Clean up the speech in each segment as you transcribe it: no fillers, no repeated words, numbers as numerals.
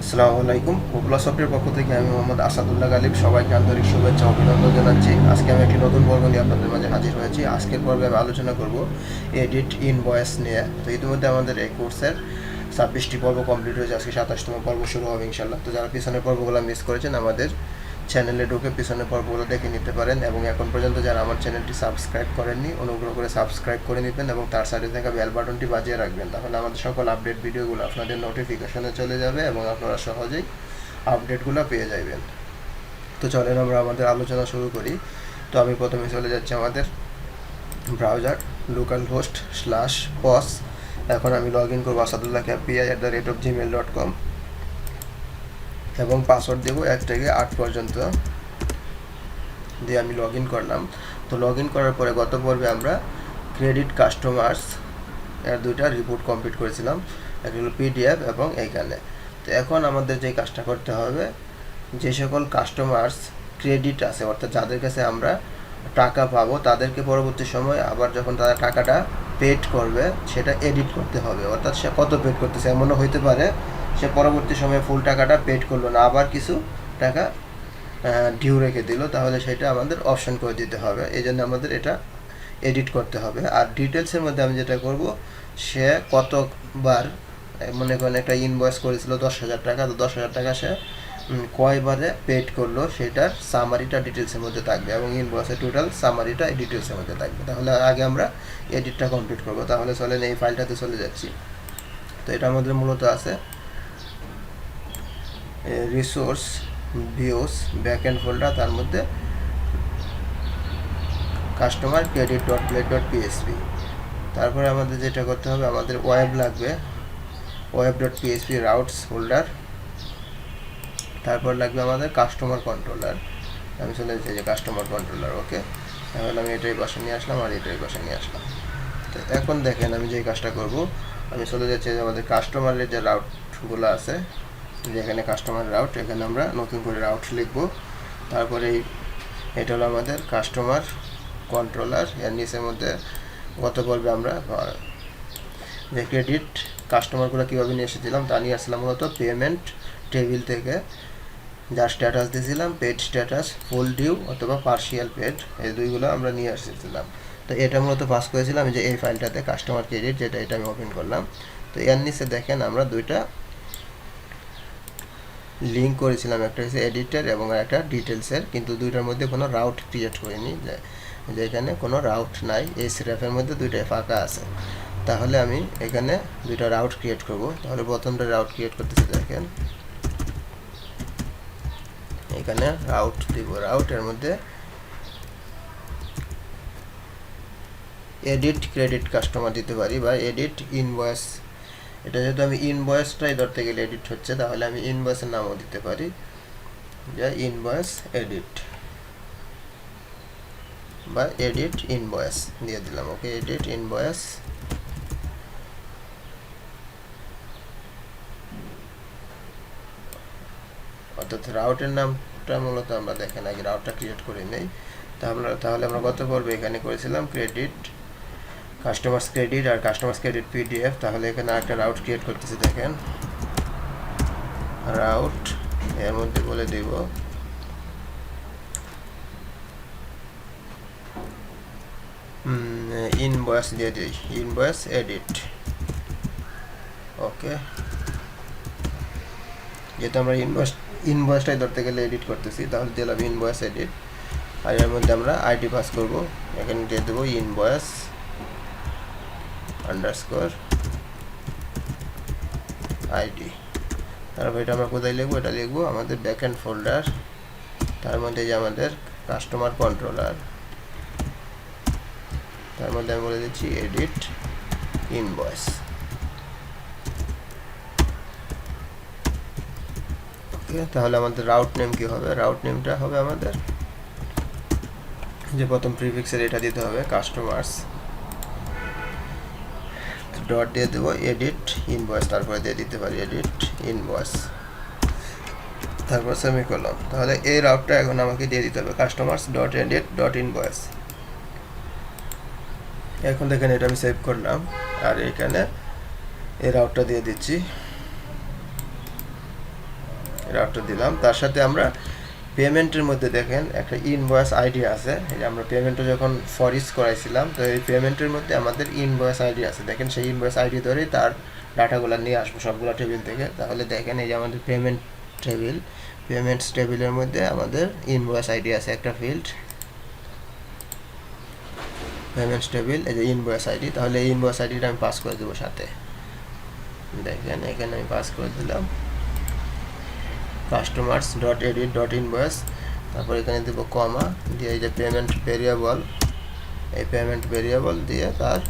আসসালামু আলাইকুম। Popular software পক্ষ থেকে আমি মোহাম্মদ আসাদুল্লাহ গালিব সবাইকে আন্তরিক শুভেচ্ছা ও অভিনন্দন জানাচ্ছি। আজকে আমি একটি নতুন পর্ব নিয়ে আপনাদের মাঝে হাজির হয়েছি। আজকের পর্বে আমি আলোচনা করব এডিট ইনভয়েস নিয়ে। তো ইতিমধ্যে আমাদের এই কোর্সের 26টি পর্ব কমপ্লিট হয়েছে, আজকে 27তম পর্ব শুরু হবে ইনশাল্লাহ। তো যারা পিছনের পর্বগুলো মিস করেছেন আমাদের চ্যানেলে ঢুকে পিছনের পর্বগুলো দেখে নিতে পারেন, এবং এখন পর্যন্ত যারা আমার চ্যানেলটি সাবস্ক্রাইব করেননি অনুগ্রহ করে সাবস্ক্রাইব করে নেবেন এবং তার সাইডে থাকা বেল বাটনটি বাজিয়ে রাখবেন। তাহলে আমাদের সকল আপডেট ভিডিওগুলো আপনাদের নোটিফিকেশনে চলে যাবে এবং আপনারা সহজেই আপডেটগুলো পেয়ে যাবেন। তো চলেন আমরা আমাদের আলোচনা শুরু করি। তো আমি প্রথমে চলে যাচ্ছি আমাদের ব্রাউজার লোকাল হোস্ট /pos। এখন আমি লগ ইন করবো asadullah@gmail.com এবং পাসওয়ার্ড দেবো 1 থেকে 8 পর্যন্ত দিয়ে আমি লগ ইন করলাম। তো লগ ইন করার পরে গত পর্বে আমরা ক্রেডিট কাস্টমার্স এর দুইটা রিপোর্ট কমপ্লিট করেছিলাম, একটা হলো পিডিএফ এবং এইখানে। তো এখন আমাদের যে কাজটা করতে হবে, যে সকল কাস্টমার্স ক্রেডিট আছে অর্থাৎ যাদের কাছে আমরা টাকা পাবো তাদেরকে পরবর্তী সময় আবার যখন তারা টাকাটা পেড করবে সেটা এডিট করতে হবে। অর্থাৎ সে কত পেড করতেছে, এমনও হইতে পারে সে পরবর্তী সময়ে ফুল টাকাটা পেড করলো না, আবার কিছু টাকা ডিউ রেখে দিল, তাহলে সেটা আমাদের অপশন করে দিতে হবে। এই জন্য আমাদের এটা এডিট করতে হবে। আর ডিটেলসের মধ্যে আমি যেটা করব, সে কতবার, মনে করেন একটা ইনভয়েস করেছিল 10,000 টাকা, তো 10,000 টাকা সে কয়বারে পেড করলো সেটার সামারিটা ডিটেলসের মধ্যে থাকবে এবং ইনভয়েসের টোটাল সামারিটা ডিটেলসের মধ্যে থাকবে। তাহলে আগে আমরা এডিটটা কমপ্লিট করব। তাহলে চলেন এই ফাইলটাতে চলে যাচ্ছি। তো এটা আমাদের মূলত আছে রিসোর্স ভিউস ব্যাকএন্ড ফোল্ডার, তার মধ্যে কাস্টমার ক্রেডিট .blade.php। তারপরে আমাদের যেটা করতে হবে, আমাদের ওয়েব লাগবে, web.php রাউটস ফোল্ডার। তারপর লাগবে আমাদের কাস্টমার কন্ট্রোলার। আমি চলে যাচ্ছি যে কাস্টমার কন্ট্রোলার। ওকে, তাহলে আমি এটাই পাশে নিয়ে আসলাম আর এটাই পাশে নিয়ে আসলাম। তো এখন দেখেন আমি যে কাজটা করব, আমি চলে যাচ্ছি যে আমাদের কাস্টমারের যে রাউটগুলো আছে, যেখানে কাস্টমার রাউট, এখানে আমরা নতুন করে রাউট লিখব। তারপরে এটা হলো আমাদের কাস্টমার কন্ট্রোলার। এর নিচের মধ্যে গত পর্বে আমরা যে ক্রেডিট কাস্টমারগুলো কীভাবে নিয়ে এসেছিলাম তা নিয়ে আসলাম মূলত পেমেন্ট টেবিল থেকে, যার স্ট্যাটাস দিয়েছিলাম পেড স্ট্যাটাস, ফুল ডিউ অথবা পার্শিয়াল পেড, এই দুইগুলো আমরা নিয়ে এসেছিলাম। তো এটা মূলত পাস করেছিলাম যে এই ফাইলটাতে কাস্টমার ক্রেডিট, যেটা এটা আমি ওপেন করলাম। তো এর নিচে দেখেন আমরা দুইটা লিঙ্ক করেছিলাম, একটা হচ্ছে এডিটের এবং একটা ডিটেলসের, কিন্তু দুইটার মধ্যে কোনো রাউট ক্রিয়েট করিনি, যে এখানে কোনো রাউট নাই, এই সিরাফের মধ্যে দুইটাই ফাঁকা আছে। তাহলে আমি এখানে দুইটা রাউট ক্রিয়েট করব। তাহলে প্রথমটা রাউট ক্রিয়েট করতেছি, দেখেন এখানে রাউট দিব, রাউটের মধ্যে এডিট ক্রেডিট কাস্টমার দিতে পারি বা এডিট ইনভয়েস। এটা যেহেতু আমি ইনভয়েসটাই ধরতে গেলে এডিট হচ্ছে, তাহলে আমি ইনভয়েসের নামও দিতে পারি, যে ইনভয়েস এডিট বা এডিট ইনভয়েস দিয়ে দিলাম। ওকে, এডিট ইনভয়েস। অর্থাৎ রাউটের নামটা মূলত আমরা দেখেন আগে রাউটটা ক্রিয়েট করে নেই। তাহলে আমরা গত পর্বে এখানে করেছিলাম ক্রেডিট কাস্টমার্স ক্রেডিট আর কাস্টমার্স ক্রেডিট পিডিএফ। তাহলে এখানে একটা রাউট ক্রিয়েট করতেছি, দেখেন রাউট, এর মধ্যে বলে দিব ইনভয়েস দিয়ে দিই, ইনভয়েস এডিট। ওকে, যেহেতু আমরা ইনভয়েসটাই ধরতে গেলে এডিট করতেছি, তাহলে দিলাম ইনভয়েস এডিট। আর এর মধ্যে আমরা আইডি পাস করব, এখানে দিয়ে দেবো ইনভয়েস আন্ডারস্কোর আইডি। তারপর এটা আমরা কোথায় লিখবো, এটা লিখবো আমাদের ব্যাকএন্ড ফোল্ডার, তার মধ্যে যে আমাদের কাস্টমার কন্ট্রোলার, তার মধ্যে আমি বলে দিচ্ছি এডিট ইনভয়েস। ওকে, তাহলে আমাদের রাউট নেম কি হবে, রাউট নেমটা হবে আমাদের যে প্রথম প্রিফিক্সের এটা দিতে হবে কাস্টমার্স, ডট দিয়ে দেবো এডিট ইনভয়েস, তারপরে দিয়ে দিতে পারি এডিট ইনভয়েস, তারপর সেমিকোলন। তাহলে এই রাউটটা এখন আমাকে দিয়ে দিতে হবে customers dot edit dot invoice. এখন দেখেন এটা আমি সেভ করলাম আর এখানে এই রাউটটা দিয়ে দিচ্ছি রাউটার দিলাম। তার সাথে আমরা পেমেন্টের মধ্যে দেখেন একটা ইনভয়েস আইডি আছে। এই যে আমরা পেমেন্টটা যখন ফরিজ করাইছিলাম, তো এই পেমেন্টের মধ্যে আমাদের ইনভয়েস আইডি আছে। দেখেন সেই ইনভয়েস আইডি ধরেই তার ডাটাগুলো নিয়ে আসবো সবগুলো টেবিল থেকে। তাহলে দেখেন এই যে আমাদের পেমেন্টস টেবিলের মধ্যে আমাদের ইনভয়েস আইডি আছে একটা ফিল্ড, পেমেন্টস টেবিল, এই যে ইনভয়েস আইডি। তাহলে এই ইনভয়েস আইডিটা আমি পাস করে দেবো সাথে। দেখেন এখানে আমি পাস করে দিলাম customers.edit.invoice, তারপর এখানে দেবো কমা দিয়ে এই যে পেমেন্ট ভেরিয়েবল, এই পেমেন্ট ভেরিয়েবল দিয়ে তার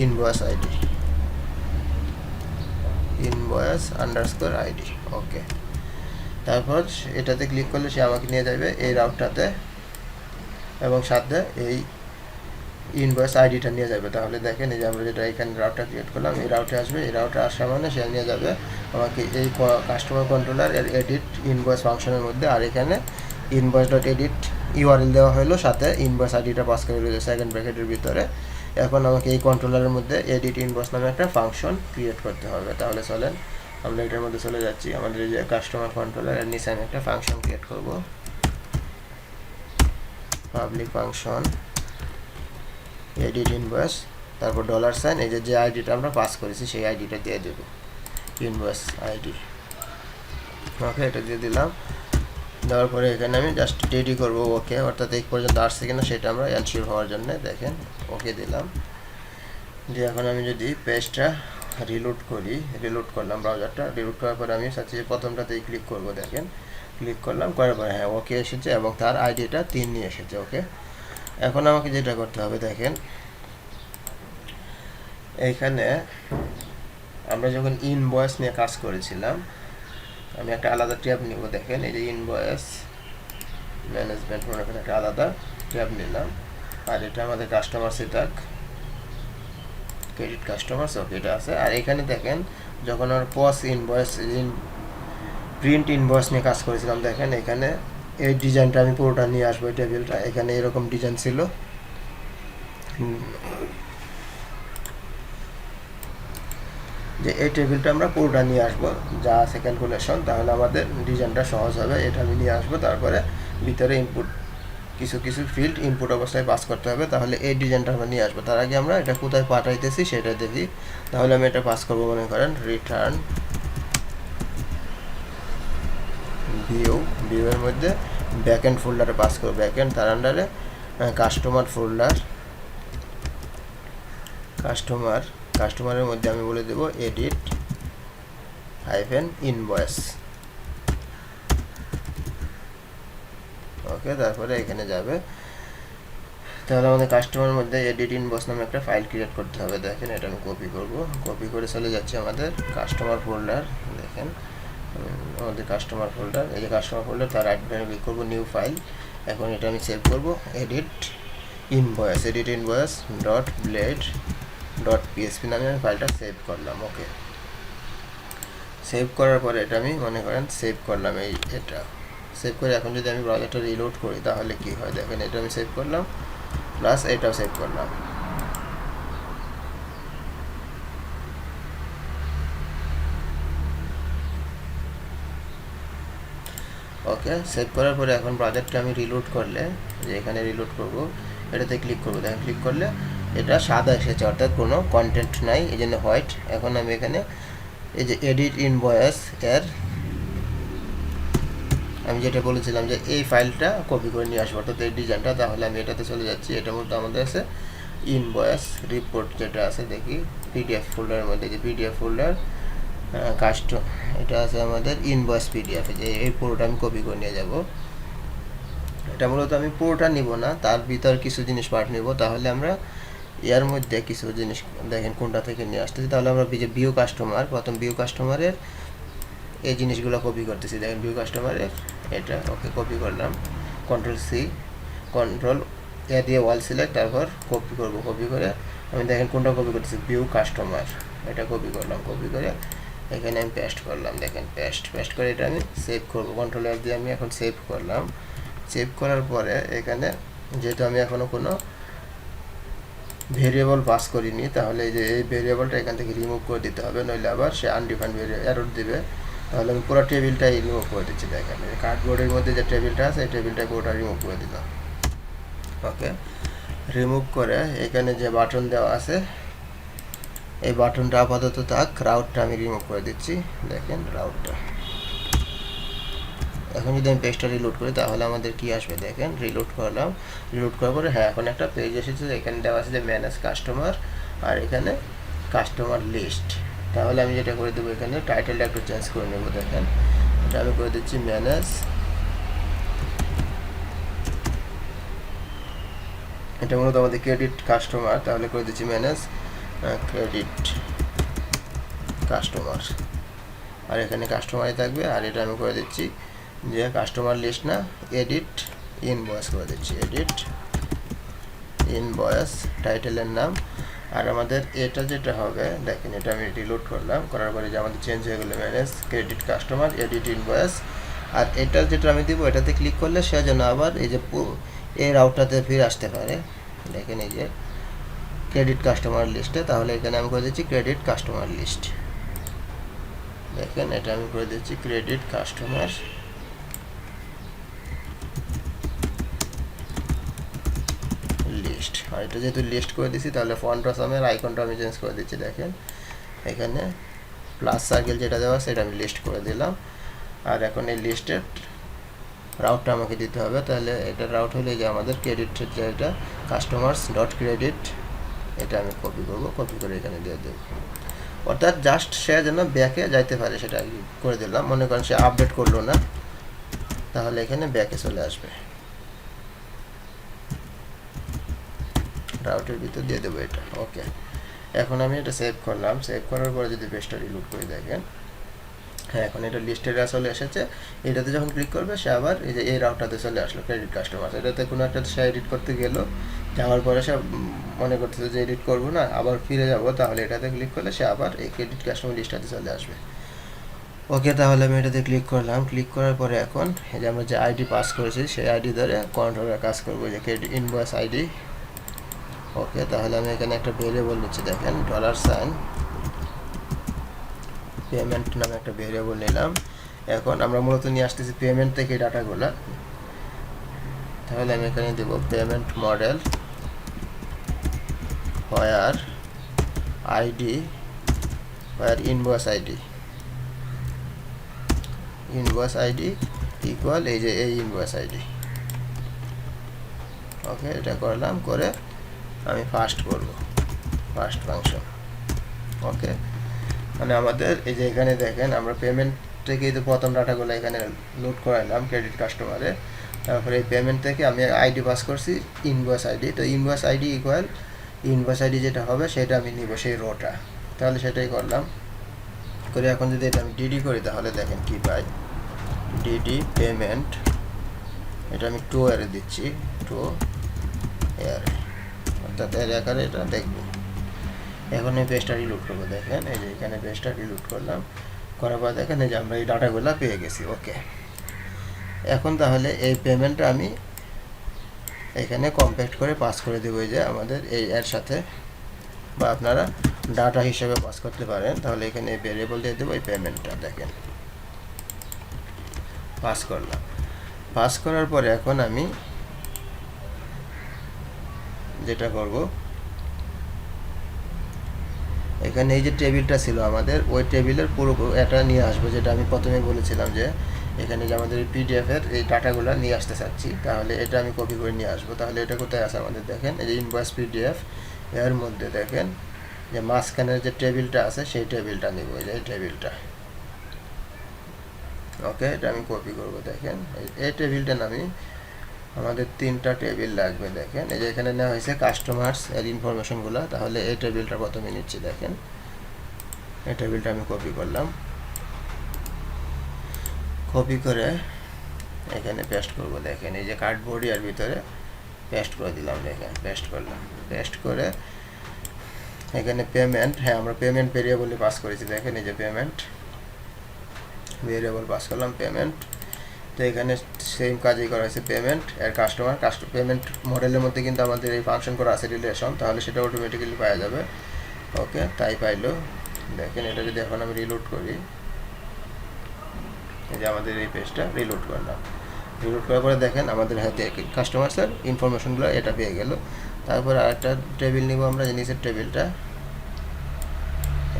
ইনভয়েস আইডি ওকে। তারপর এটাতে ক্লিক করলে সে আমাকে নিয়ে যাবে এই রাউটটাতে এবং সাথে এই ইনভয়েস আইডিটা নিয়ে যাবে। তাহলে দেখেন এই যে আমরা যেটা এখানে রাউটটা ক্রিয়েট করলাম, এই রাউটে আসবে, এই রাউটে আসা মানে সে নিয়ে যাবে আমাকে এই কাস্টমার কন্ট্রোলার এর এডিট ইনভয়েস ফাংশনের মধ্যে। আর এখানে invoice.edit ইউআরএল দেওয়া হলো, সাথে ইনভয়েস আইডিটা পাস করে রয়েছে সেকেন্ড ব্র্যাকেটের ভিতরে। এখন আমাকে এই কন্ট্রোলারের মধ্যে এডিট ইনভয়েস নামে একটা ফাংশন ক্রিয়েট করতে হবে। তাহলে চলেন আমরা এটার মধ্যে চলে যাচ্ছি। আমাদের এই যে কাস্টমার কন্ট্রোলার এর নিচে আমি একটা ফাংশন ক্রিয়েট করব, পাবলিক ফাংশন এডিট ইনভয়েস, তারপর $, এই যে আইডিটা আমরা পাস করেছি সেই আইডিটা দিয়ে দেব, ইনভয়েস আইডি ওকে। এটা দিয়ে দিলাম, দেওয়ার পরে এখানে আমি জাস্ট রেডি করব ওকে, অর্থাৎ এই পর্যন্ত আসছে কিনা সেটা আমরা এনশিওর হওয়ার জন্য দেখেন ওকে দিলাম। যে এখন আমি যদি পেজটা রিলোড করলাম, ব্রাউজারটা রিলোড করার পরে আমি চাচ্ছি প্রথমটাতেই ক্লিক করব। দেখেন ক্লিক করলাম, করার পরে হ্যাঁ ওকে এসেছে এবং তার আইডিটা 3 নিয়ে এসেছে ওকে। এখন আমাকে যেটা করতে হবে দেখেন, এইখানে আমরা যখন ইনভয়েস নিয়ে কাজ করেছিলাম আমি একটা আলাদা ট্যাব নিব। দেখেন এই যে ইনভয়েস ম্যানেজমেন্ট মনে করেন একটা আলাদা ট্যাব নিলাম, আর এটা আমাদের কাস্টমার্সে থাক, ক্রেডিট কাস্টমার্স ওকে এটা আছে। আর এখানে দেখেন যখন আমরা প্রিন্ট ইনভয়েস নিয়ে কাজ করেছিলাম, দেখেন এখানে এই ডিজাইনটা আমি পুরোটা নিয়ে আসবো, এই টেবিলটা এখানে এরকম ডিজাইন ছিল, যে এই টেবিলটা আমরা পুরোটা নিয়ে আসবো যা আছে ক্যালকুলেশন, তাহলে আমাদের ডিজাইনটা সহজ হবে। এটা আমি নিয়ে আসবো, তারপরে ভিতরে কিছু ফিল্ড ইনপুট অবস্থায় পাস করতে হবে, তাহলে এই ডিজাইনটা আমরা নিয়ে আসবো। তার আগে আমরা এটা কোথায় পাঠাইতেছি সেটা দেখি। তাহলে আমি এটা পাস করবো, মনে করেন রিটার্ন ভিউয়ের মধ্যে ব্যাকএন্ড ফোল্ডারে পাস করবো, ব্যাকএন্ড তার আন্ডারে কাস্টমারের মধ্যে আমি বলে দেবো এডিট ইনভয়েস ওকে। তারপরে এখানে যাবে, তাহলে আমাদের কাস্টমারের মধ্যে এডিট ইনভয়েস নামে একটা ফাইল ক্রিয়েট করতে হবে। দেখেন এটা আমি কপি করে চলে যাচ্ছি আমাদের কাস্টমার ফোল্ডার। দেখেন আমাদের কাস্টমার ফোল্ডার, এই যে কাস্টমার ফোল্ডার, তার রাইট বাটনে ক্লিক করবো, নিউ ফাইল। এখন এটা আমি সেভ করবো, এডিট ইনভয়েস .blade.php নামে আমি ফাইলটা সেভ করলাম ওকে। সেভ করার পরে এটা আমি মনে করেন সেভ করলাম, এটা সেভ করে এখন যদি আমি ব্রাউজারটা রিলোড করি তাহলে কি হয় দেখেন, এটা আমি সেভ করলাম প্লাস এটাও সেভ করলাম ওকে। সেভ করার পরে এখন ব্রাউজারটা আমি রিলোড করলে, যে এখানে রিলোড করব, এটাতে ক্লিক করবো, দেখেন ক্লিক করলে এটা সাদা এসেছে, অর্থাৎ কোনো কন্টেন্ট নাই, এই জন্য হোয়াইট। এখন আমি এখানে এই যে এডিট ইনভয়েস এর আমি যেটা বলেছিলাম যে এই ফাইলটা কপি করে নিয়ে আসবো, অর্থাৎ এই ডিজাইনটা, তাহলে আমি এটাতে চলে যাচ্ছি। এটার মধ্যে আমাদের আছে ইনভয়েস রিপোর্ট যেটা আছে, দেখি পিডিএফ ফোল্ডারের মধ্যে, যে পিডিএফ ফোল্ডার এটা আছে আমাদের ইনভয়েস পিডিএফ, যে এই পুরোটা আমি কপি করে নিয়ে যাব। এটা মূলত আমি পুরোটা নিব না, তার ভিতর কিছু জিনিস পার্ট নিব। তাহলে আমরা এর মধ্যে কিছু জিনিস দেখেন কোনটা থেকে নিয়ে আসতেছি। তাহলে আমরা ভিউ কাস্টমার, প্রথম ভিউ কাস্টমারের এই জিনিসগুলো কপি করতেছি। দেখেন ভিউ কাস্টমারের এটা ওকে কপি করলাম, কন্ট্রোল এ দিয়ে ওয়াল সিলেক্ট, তারপর কপি করব। কপি করে আমি দেখেন কোনটা কপি করতেছি, ভিউ কাস্টমার, এটা কপি করলাম। কপি করে এখানে আমি পেস্ট করলাম, দেখেন পেস্ট করে এটা আমি সেভ করব। কন্ট্রোল এ দিয়ে আমি এখন সেভ করলাম। সেভ করার পরে এখানে যেহেতু আমি এখনও কোনো ভেরিয়েবল পাস করিনি, তাহলে এই যে এই ভেরিয়েবলটা এখান থেকে রিমুভ করে দিতে হবে, নইলে আবার সে আনডিফাইন্ড এরর দিবে। তাহলে আমি পুরো টেবিলটাই রিমুভ করে দিচ্ছি। দেখেন কার্ডবোর্ডের মধ্যে যে টেবিলটা আছে এই টেবিলটা পুরোটা রিমুভ করে দিলাম। ওকে, রিমুভ করে এখানে যে বাটন দেওয়া আছে এই বাটনটা আপাতত থাক, রাউটটা আমি রিমুভ করে দিচ্ছি। দেখেন রাউটটা। এখন যদি আমি পেজটা রিলোড করি তাহলে আমাদের কি আসবে দেখেন। রিলোড করলাম, রিলোড করার পরে হ্যাঁ এখন একটা পেজ এসেছে। এখানে দেওয়া আছে যে ম্যানেজ কাস্টমার আর এখানে কাস্টমার লিস্ট। তাহলে আমি যেটা করে দেবো এখানে টাইটেলটা একটু চেঞ্জ করে নেব। দেখেন এটা আমি করে দিচ্ছি ম্যানেজ, এটা মূলত আমাদের ক্রেডিট কাস্টমার, তাহলে করে দিচ্ছি ম্যানেজ ক্রেডিট কাস্টমার। আর এখানে কাস্টমারই থাকবে। আর এটা আমি করে দিচ্ছি যে কাস্টমার লিস্ট না, এডিট ইনভয়েস করে দিচ্ছি। এডিট ইনভয়েস টাইটেলের নাম। আর আমাদের এটা যেটা হবে দেখেন, এটা আমি রিলোড করলাম, করার পরে যে আমাদের চেঞ্জ হয়ে গেলো manage credit customer edit invoice. আর এটা যেটা আমি দিব এটাতে ক্লিক করলে সে যেন আবার এই যে এই রাউটাতে ফিরে আসতে পারে। দেখেন এই যে ক্রেডিট কাস্টমার লিস্টে, তাহলে এখানে আমি করে দিচ্ছি ক্রেডিট কাস্টমার লিস্ট। দেখেন এটা আমি করে দিচ্ছি ক্রেডিট কাস্টমার লিস্ট। আর এটা যেহেতু লিস্ট করে দিচ্ছি তাহলে ফন্ট আসামের আইকনটা আমি চেঞ্জ করে দিচ্ছি। দেখেন এখানে প্লাস সার্কেল যেটা দেওয়া সেটা আমি লিস্ট করে দিলাম। আর এখন এই লিস্টের রাউটটা আমাকে দিতে হবে। তাহলে এটার রাউট হলে যে আমাদের ক্রেডিটের যেটা কাস্টমার্স ডট ক্রেডিট, এটা আমি কপি করব, কপি করে এখানে দিয়ে দেবো। অর্থাৎ জাস্ট সে যেন ব্যাকে যাইতে পারে সেটা করে দিলাম। মনে করেন সে আপডেট করলো না, তাহলে এখানে ব্যাকে চলে আসবে। রাউটের ভিতর দিয়ে দেবো এটা। ওকে, এখন আমি এটা সেভ করলাম। সেভ করার পরে যদি পেজটা রিলোড করে দেখেন, হ্যাঁ এখন এটা লিস্টের চলে এসেছে। এটাতে যখন ক্লিক করবে সে আবার এই যে এই রাউটটাতে চলে আসলো ক্রেডিট কাস্টমার। এটাতে কোনো একটা সে এডিট করতে গেল, যাওয়ার পরে সে মনে করতেছে যে এডিট করবো না, আবার ফিরে যাব, তাহলে এটাতে ক্লিক করলে সে আবার এই ক্রেডিট কাস্টমার লিস্টটাতে চলে আসবে। ওকে, তাহলে আমি এটাতে ক্লিক করলাম। ক্লিক করার পরে এখন এই যে আমরা যে আইডি পাস করেছি সেই আইডি ধরে কন্ট্রোলের কাজ করবো, যে ক্রেডিট ইনভয়েস আইডি। ওকে, তাহলে আমি এখানে একটা ভেরিয়েবল নিচ্ছি। দেখেন $সাইন পেমেন্ট নামে একটা ভেরিয়েবল নিলাম। এখন আমরা মূলত নিয়ে আসতেছি পেমেন্ট থেকে ডাটাগুলো। তাহলে আমি এখানে দেব payment model where ID, where invoice ID, invoice ID equal এই যে এই ইনভয়েস আইডি। ওকে, এটা করলাম, করে আমি ফার্স্ট করব, ফার্স্ট ফাংশন। ওকে, মানে আমাদের এই যে এখানে দেখেন আমরা পেমেন্ট থেকে তো প্রথম ডাটাগুলো এখানে লোড করাইলাম ক্রেডিট কাস্টমারে। তারপরে এই পেমেন্ট থেকে আমি আইডি পাস করছি ইনভয়েস আইডি। তো invoice ID equal invoice ID যেটা হবে সেটা আমি নিব, সেই রোটা। তাহলে সেটাই করলাম, করে এখন যদি এটা আমি ডিডি করি তাহলে দেখেন কি পাই। ডিডি পেমেন্ট, এটা আমি টু এরে দিচ্ছি, টু এরে, অর্থাৎ এর আকারে এটা দেখবো। এখন এই পেজটা রিলোড করবো। দেখেন এই যে এখানে পেজটা রিলোড করলাম, করার পর দেখেন এই যে আমরা এই ডাটাগুলো পেয়ে গেছি। ওকে, এখন তাহলে এই পেমেন্টটা আমি এখানে কম্প্যাক্ট করে পাস করে দেবো যে আমাদের এই এর সাথে, বা আপনারা ডাটা হিসেবে পাস করতে পারেন। তাহলে এখানে ভেরিয়েবল দিয়ে দেবো এই পেমেন্টটা। দেখেন পাস করলাম। পাস করার পরে এখন আমি যেটা করব, এখানে এই যে টেবিলটা ছিল আমাদের, ওই টেবিলের পুরো এটা নিয়ে আসবো, যেটা আমি প্রথমে বলেছিলাম যে এখানে যে আমাদের পিডিএফ এর এই ডাটাগুলো নিয়ে আসতে চাচ্ছি। তাহলে এটা আমি কপি করে নিয়ে আসবো। তাহলে এটা কোথায় আছে আমাদের, দেখেন এই যে ইনভয়েস পিডিএফ, এর মধ্যে দেখেন যে মাঝখানের যে টেবিলটা আছে সেই টেবিলটা নিব, এই টেবিলটা। ওকে, এটা আমি কপি করব। দেখেন এই টেবিলটা আমি, আমাদের তিনটা টেবিল লাগবে। দেখেন এই যে এখানে নেওয়া হয়েছে কাস্টমার্স এর ইনফরমেশনগুলো। তাহলে এই টেবিলটা প্রথমে নিচ্ছি। দেখেন এই টেবিলটা আমি কপি করলাম, কপি করে এখানে পেস্ট করব। দেখেন এই যে কার্ডবোর্ড এর ভিতরে পেস্ট করে দিলাম। দেখেন পেস্ট করলাম, পেস্ট করে এখানে পেমেন্ট, হ্যাঁ আমরা পেমেন্ট ভেরিয়েবলে পাস করেছি। দেখেন এই যে পেমেন্ট ভেরিয়েবল পাস করলাম, পেমেন্ট। তো এখানে সেম কাজই করা হয়েছে, পেমেন্ট এর কাস্টমার পেমেন্ট মডেলের মধ্যে কিন্তু আমাদের এই ফাংশন করা আছে রিলেশন, তাহলে সেটা অটোমেটিক্যালি পাওয়া যাবে। ওকে, তাই পাইলো। দেখেন এটা যদি এখন আমি রিলোড করি, এই যে আমাদের এই পেজটা রিলোড করলাম। রিলোড করার পরে দেখেন আমাদের হাতে কাস্টমার্সের ইনফরমেশনগুলো এটা পেয়ে গেল। তারপরে আরেকটা টেবিল নিব আমরা, যে নিচের টেবিলটা,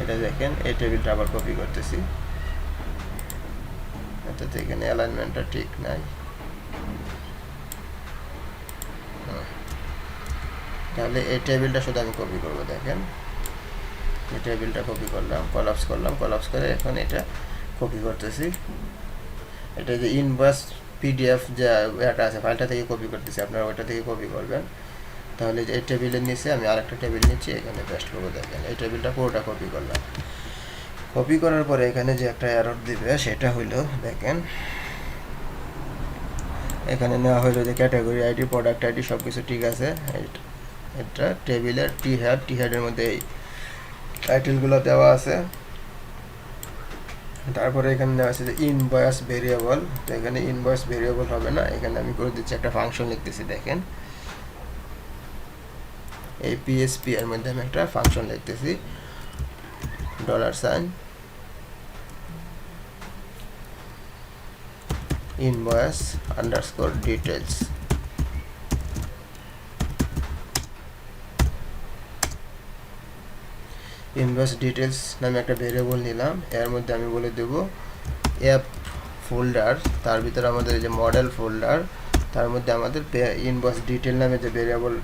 এটা দেখেন এই টেবিলটা আবার কপি করতেছি। অর্থাৎ এখানে অ্যালাইনমেন্টটা ঠিক নাই, তাহলে এই টেবিলটা শুধু আমি কপি করব। দেখেন এই টেবিলটা কপি করলাম, কলাপস করে এখন এটা কপি করতেছি। এটা যে ইনভয়েস পিডিএফ যে এটা আছে ফাইলটা থেকে কপি করতেছি, আপনারা ওইটা থেকে কপি করবেন। তাহলে এই টেবিলের নিচে আমি আরেকটা টেবিল নিচ্ছি, এখানে পেস্ট করবো। দেখেন এই টেবিলটা পুরোটা কপি করলাম। কপি করার পরে এখানে যে একটা এরর দিবে সেটা হইলো, দেখেন এখানে নেওয়া হইলো যে ক্যাটাগরি আইডি, প্রোডাক্ট আইডি সব কিছু ঠিক আছে। এটা টেবিলের টি হেডের মধ্যে এই টাইটেলগুলো দেওয়া আছে। তারপরে এখানে দেওয়া আছে যে ইনভয়েস ভেরিয়েবল, তো এখানে ইনভয়েস ভেরিয়েবল হবে না, এখানে আমি করে দিচ্ছি একটা ফাংশন লিখতেছি। দেখেন এই পিএসপি এর মধ্যে আমি একটা ফাংশন লিখতেছি, $, invoice underscore details। Invoice details নামে একটা ভেরিয়েবল নিলাম, এর মধ্যে আমি বলে দেব অ্যাপ ফোল্ডার, তার ভিতরে আমাদের যে মডেল ফোল্ডার, তার মধ্যে আমাদের ইনভয়েস ডিটেল নামে যে ভেরিয়েবল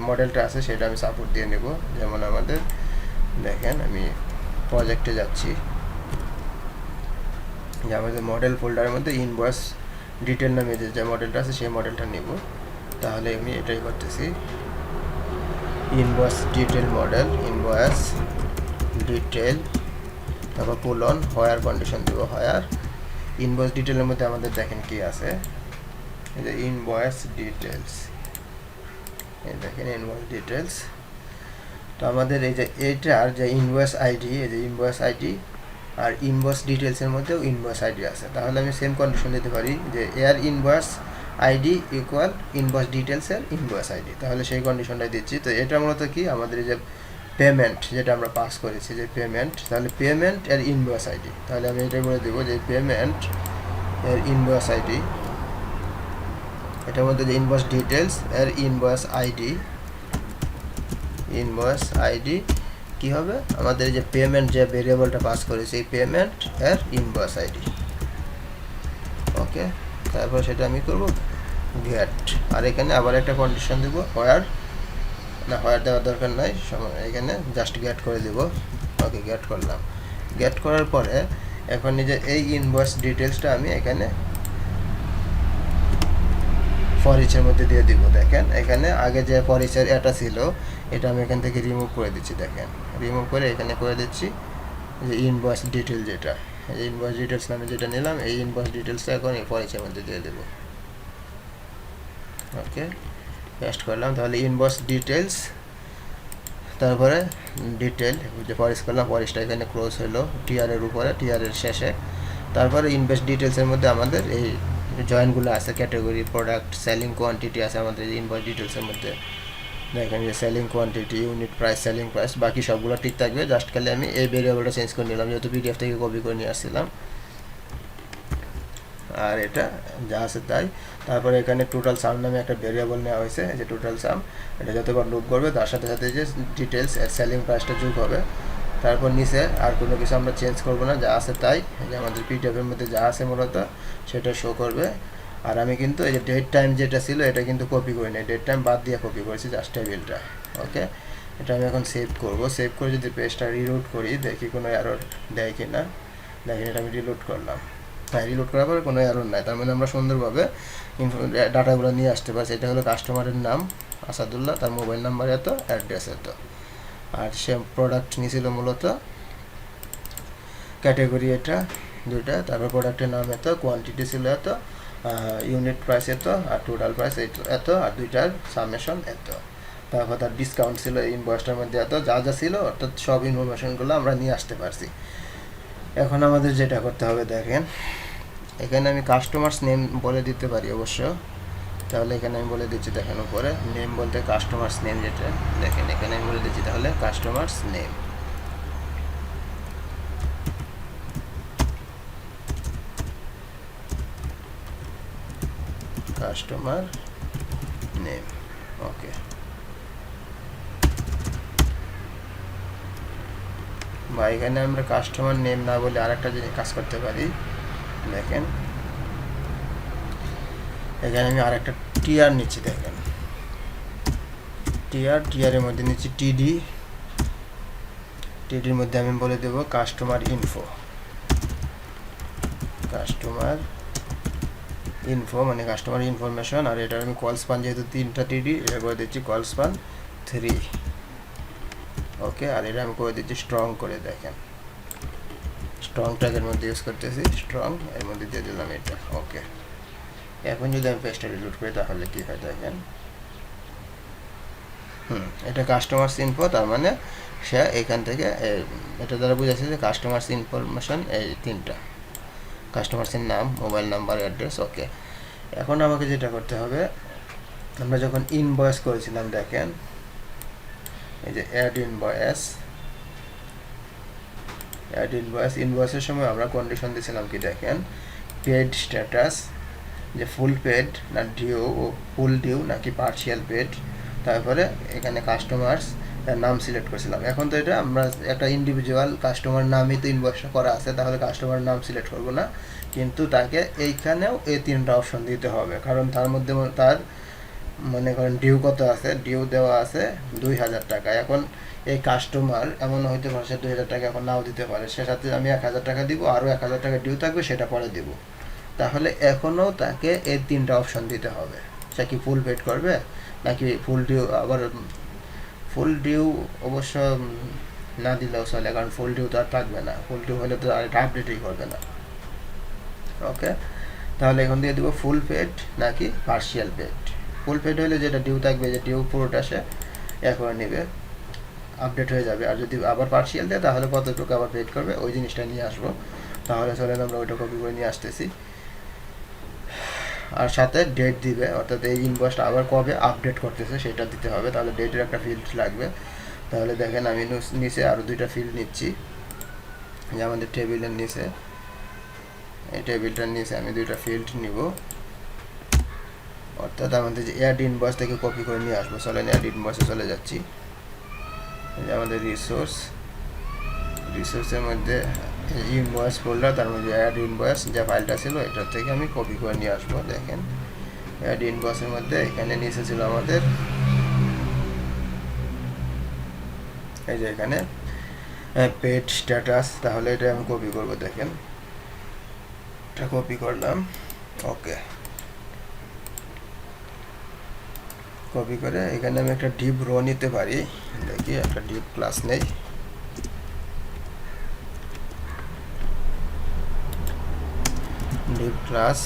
মডেলটা আছে সেটা আমি সাপোর্ট দিয়ে নেব। যেমন আমাদের দেখেন আমি প্রজেক্টে যাচ্ছি, যে আমাদের মডেল ফোল্ডারের মধ্যে ইনভয়েস ডিটেল নামে যে মডেলটা আছে সেই মডেলটা নেব। তাহলে আমি এটাই করতেছি, invoice detail model, invoice detail, তারপর পুলন হোয়ার কন্ডিশন দেবো, হোয়ার ইনভয়েস ডিটেলের মধ্যে আমাদের দেখেন কি আছে, এই যে ইনভয়েস ডিটেলস, এই দেখেন ইনভয়েস ডিটেলস। তো আমাদের এই যে এটার যে ইনভয়েস আইডি, এই যে ইনভয়েস আইডি আর ইনভয়েস ডিটেলসের মধ্যেও ইনভয়েস আইডি আছে। তাহলে আমি সেম কন্ডিশন দিতে পারি যে এর ইনভয়েস আইডি ইকুয়াল ইনভয়েস ডিটেলসের ইনভয়েস আইডি, তাহলে সেই কন্ডিশনটাই দিচ্ছি। তো এটা মূলত কি আমাদের যে পেমেন্ট যেটা আমরা পাস করেছি, যে পেমেন্ট, তাহলে পেমেন্ট এর ইনভয়েস আইডি, তাহলে আমি এটাই বলে দেবো যে পেমেন্ট এর ইনভয়েস আইডি, এটার মধ্যে যে ইনভয়েস ডিটেলস এর ইনভয়েস আইডি কি হবে, আমাদের যে পেমেন্ট যে ভেরিয়েবলটা পাস করেছি এই পেমেন্ট এর ইনভয়েস আইডি। ওকে, তারপর সেটা আমি করব গেট, আর এখানে আবার একটা কন্ডিশন দেব, হোয়ার দেওয়ার দরকার নাই, এখানে জাস্ট গেট করে দেব। ওকে, গেট করলাম। গেট করার পরে এখন নিজে এই ইনভয়েস ডিটেলসটা আমি এখানে ফর ইচের মধ্যে দিয়ে দিব। দেখেন এখানে আগে যে ফর ইচের এটা ছিল এটা আমি এখান থেকে রিমুভ করে দিচ্ছি। দেখেন রিমুভ করে এখানে করে দিচ্ছি যে ইনভয়েস ডিটেল, যেটা এই ইনভয়েস ডিটেলস নামে যেটা নিলাম এই ইনভয়েস ডিটেলসটা এখন এই ফর ইচের মধ্যে দিয়ে দেব। ওকে, পেস্ট করলাম। তাহলে ইনভয়েস ডিটেলস, তারপরে ডিটেল যে ফরিস করলাম, ফরিসটা এখানে ক্লোজ হলো টিআর এর উপরে, টিআর এর শেষে। তারপরে ইনভয়েস ডিটেলসের মধ্যে আমাদের এই জয়েন্টগুলো আছে, ক্যাটাগরি, প্রোডাক্ট, সেলিং কোয়ান্টিটি আছে আমাদের ইনভয়েস ডিটেলসের মধ্যে। দেখেন যে selling quantity, unit price, selling price, বাকি সবগুলো ঠিক থাকবে। জাস্ট খালি আমি এই ভেরিয়েবলটা চেঞ্জ করে নিলাম, যেহেতু পিডিএফ থেকে কপি করে নিয়ে আসছিলাম, আর এটা যা আছে তাই। তারপরে এখানে টোটাল সাম নামে একটা ভেরিয়েবল নেওয়া হয়েছে, যে টোটাল সাম, এটা যতবার লুপ করবে তার সাথে সাথে যে ডিটেলস এর সেলিং প্রাইসটা যোগ হবে। তারপর নিচে আর কোনো কিছু আমরা চেঞ্জ করব না, যা আছে তাই, যে আমাদের পিডিএফের মধ্যে যা আছে মূলত সেটা শো করবে। আর আমি কিন্তু এই যে ডেট টাইম যেটা ছিল এটা কিন্তু কপি করি না, ডেট টাইম বাদ দিয়ে কপি করেছি জাস্ট টেবিলটা। ওকে, এটা আমি এখন সেভ করব। সেভ করে যদি পেজটা রিলোড করি, দেখি কোনো এরর দেয় কি না। দেখেন এটা আমি রিলোড করলাম, হ্যাঁ রিলোড করার পরে কোনো এরর নাই, তার মানে আমরা সুন্দরভাবে ডাটাগুলো নিয়ে আসতে পারছি। এটা হলো কাস্টমারের নাম আসাদুল্লাহ, তার মোবাইল নাম্বার এত, অ্যাড্রেস এত, আর সে প্রোডাক্ট নিয়েছিল মূলত ক্যাটাগরি এটা দুইটা, তারপর প্রোডাক্টের নাম এত, কোয়ান্টিটি ছিল এত, ইউনিট প্রাইস এত, আর টোটাল প্রাইস এত, আর দুইটার সামেশন এত, তারপর তার ডিসকাউন্ট ছিল ইনভয়েসটার মধ্যে এত, যা যা ছিল অর্থাৎ সব ইনফরমেশনগুলো আমরা নিয়ে আসতে পারছি। এখন আমাদের যেটা করতে হবে, দেখেন এখানে আমি কাস্টমার্স নেম বলে দিতে পারি অবশ্য, তাহলে এখানে আমি বলে দিচ্ছি, দেখেন উপরে নেম বলতে কাস্টমার্স নেম, যেটা দেখেন এখানে আমি বলে দিচ্ছি তাহলে customers name. Customer name. Okay, বা এখানে আমরা কাস্টমার নেম না বলে আরেকটা জিনিস কাজ করতে পারি। দেখেন এখানে আমি আরেকটা টিআর নিচ্ছি। দেখেন টিআরের মধ্যে নিচ্ছি টিডির মধ্যে আমি বলে দেব কাস্টমার ইনফো মানে কাস্টমার ইনফরমেশন। আর এটা আমি কল স্পান, যেহেতু 3টা টিডি, এটা করে দিচ্ছি কল স্পান 3। ওকে, আর এটা আমি করে দিচ্ছি স্ট্রং করে। দেখেন স্ট্রং ট্যাগের মধ্যে ইউজ করতেছি, স্ট্রং এর মধ্যে দিয়ে দিলাম এটা। ওকে, এখন যদি আমি পেজটা রিলোড করি তাহলে কি হয় দেখেন। এটা কাস্টমার্স ইনফো, তার মানে সে এখান থেকে এটা দ্বারা বোঝাচ্ছে যে কাস্টমার্স ইনফরমেশন এই 3টা, কাস্টমার্সের নাম, মোবাইল নাম্বার, অ্যাড্রেস। ওকে, এখন আমাকে যেটা করতে হবে, আমরা যখন ইনভয়েস করেছিলাম, দেখেন এই যে অ্যাড ইনভয়েসের সময় আমরা কন্ডিশন দিয়েছিলাম কি দেখেন, পেড স্ট্যাটাস, যে ফুল পেড না ডিউ, ফুল ডিউ নাকি পার্শিয়াল পেড। তারপরে এখানে কাস্টমার্স নাম সিলেক্ট করেছিলাম। এখন তো এটা আমরা একটা ইন্ডিভিজুয়াল কাস্টমার নামই তো ইনভয়েসটা করা আছে, তাহলে কাস্টমার নাম সিলেক্ট করব না, কিন্তু তাকে এইখানেও এই 3টা অপশন দিতে হবে। কারণ তার মধ্যে তার মনে করেন ডিউ কত আছে, ডিউ দেওয়া আছে 2000 টাকা। এখন এই কাস্টমার এমন হইতে পারে সে 2000 টাকা এখন নাও দিতে পারে, সে সাথে আমি 1000 টাকা দিব, আরও 1000 টাকা ডিউ থাকবে, সেটা পরে দিব। তাহলে এখনও তাকে এই 3টা অপশন দিতে হবে। সে কি ফুল পেড করবে নাকি ফুল ডিউ। আবার ফুল ডিউ অবশ্য না দিলেও চলে, কারণ ফুল ডিউ তো আর থাকবে না, ফুল ডিউ হলে তো আর এটা আপডেটই করবে না। ওকে, তাহলে এখন দিয়ে দিব ফুল পেড নাকি পার্শিয়াল পেড। ফুল পেড হলে যেটা ডিউ থাকবে, যে ডিউ পুরোটা সে করে নেবে, আপডেট হয়ে যাবে। আর যদি আবার পার্শিয়াল দেয় তাহলে কতটুকু আবার পেড করবে, ওই জিনিসটা নিয়ে আসবো। তাহলে চলেন আমরা ওইটা কপি করে নিয়ে আসতেছি। আর সাথে ডেট দিবে, অর্থাৎ এই ইনভয়েসটা আবার কবে আপডেট করতেছে সেটা দিতে হবে। তাহলে ডেটের একটা ফিল্ড লাগবে। তাহলে দেখেন আমি নিচে আরও 2টা ফিল্ড নিচ্ছি, যে আমাদের টেবিলের নিচে, এই টেবিলটার নিচে আমি 2টা ফিল্ড নিব। অর্থাৎ আমাদের যে অ্যাড ইনভয়েস থেকে কপি করে নিয়ে আসবো। চলেন অ্যাড ইনভয়েসে চলে যাচ্ছি। এই যে আমাদের রিসোর্সের মধ্যে ইনভয়েস ফোল্ডার, তার মধ্যে অ্যাড ইনভয়েস যে ফাইলটা ছিল এটার থেকে আমি কপি করে নিয়ে আসবো। দেখেন অ্যাড ইনভয়েসের মধ্যে এখানে নিচে ছিল আমাদের এই যে এখানে পেড স্ট্যাটাস, তাহলে এটা আমি কপি করব। দেখেন এটা কপি করলাম। ওকে, কপি করে এখানে আমি একটা ডিভ রো নিতে পারি। দেখি একটা ডিভ ক্লাস নেই, ডিভ ক্লাস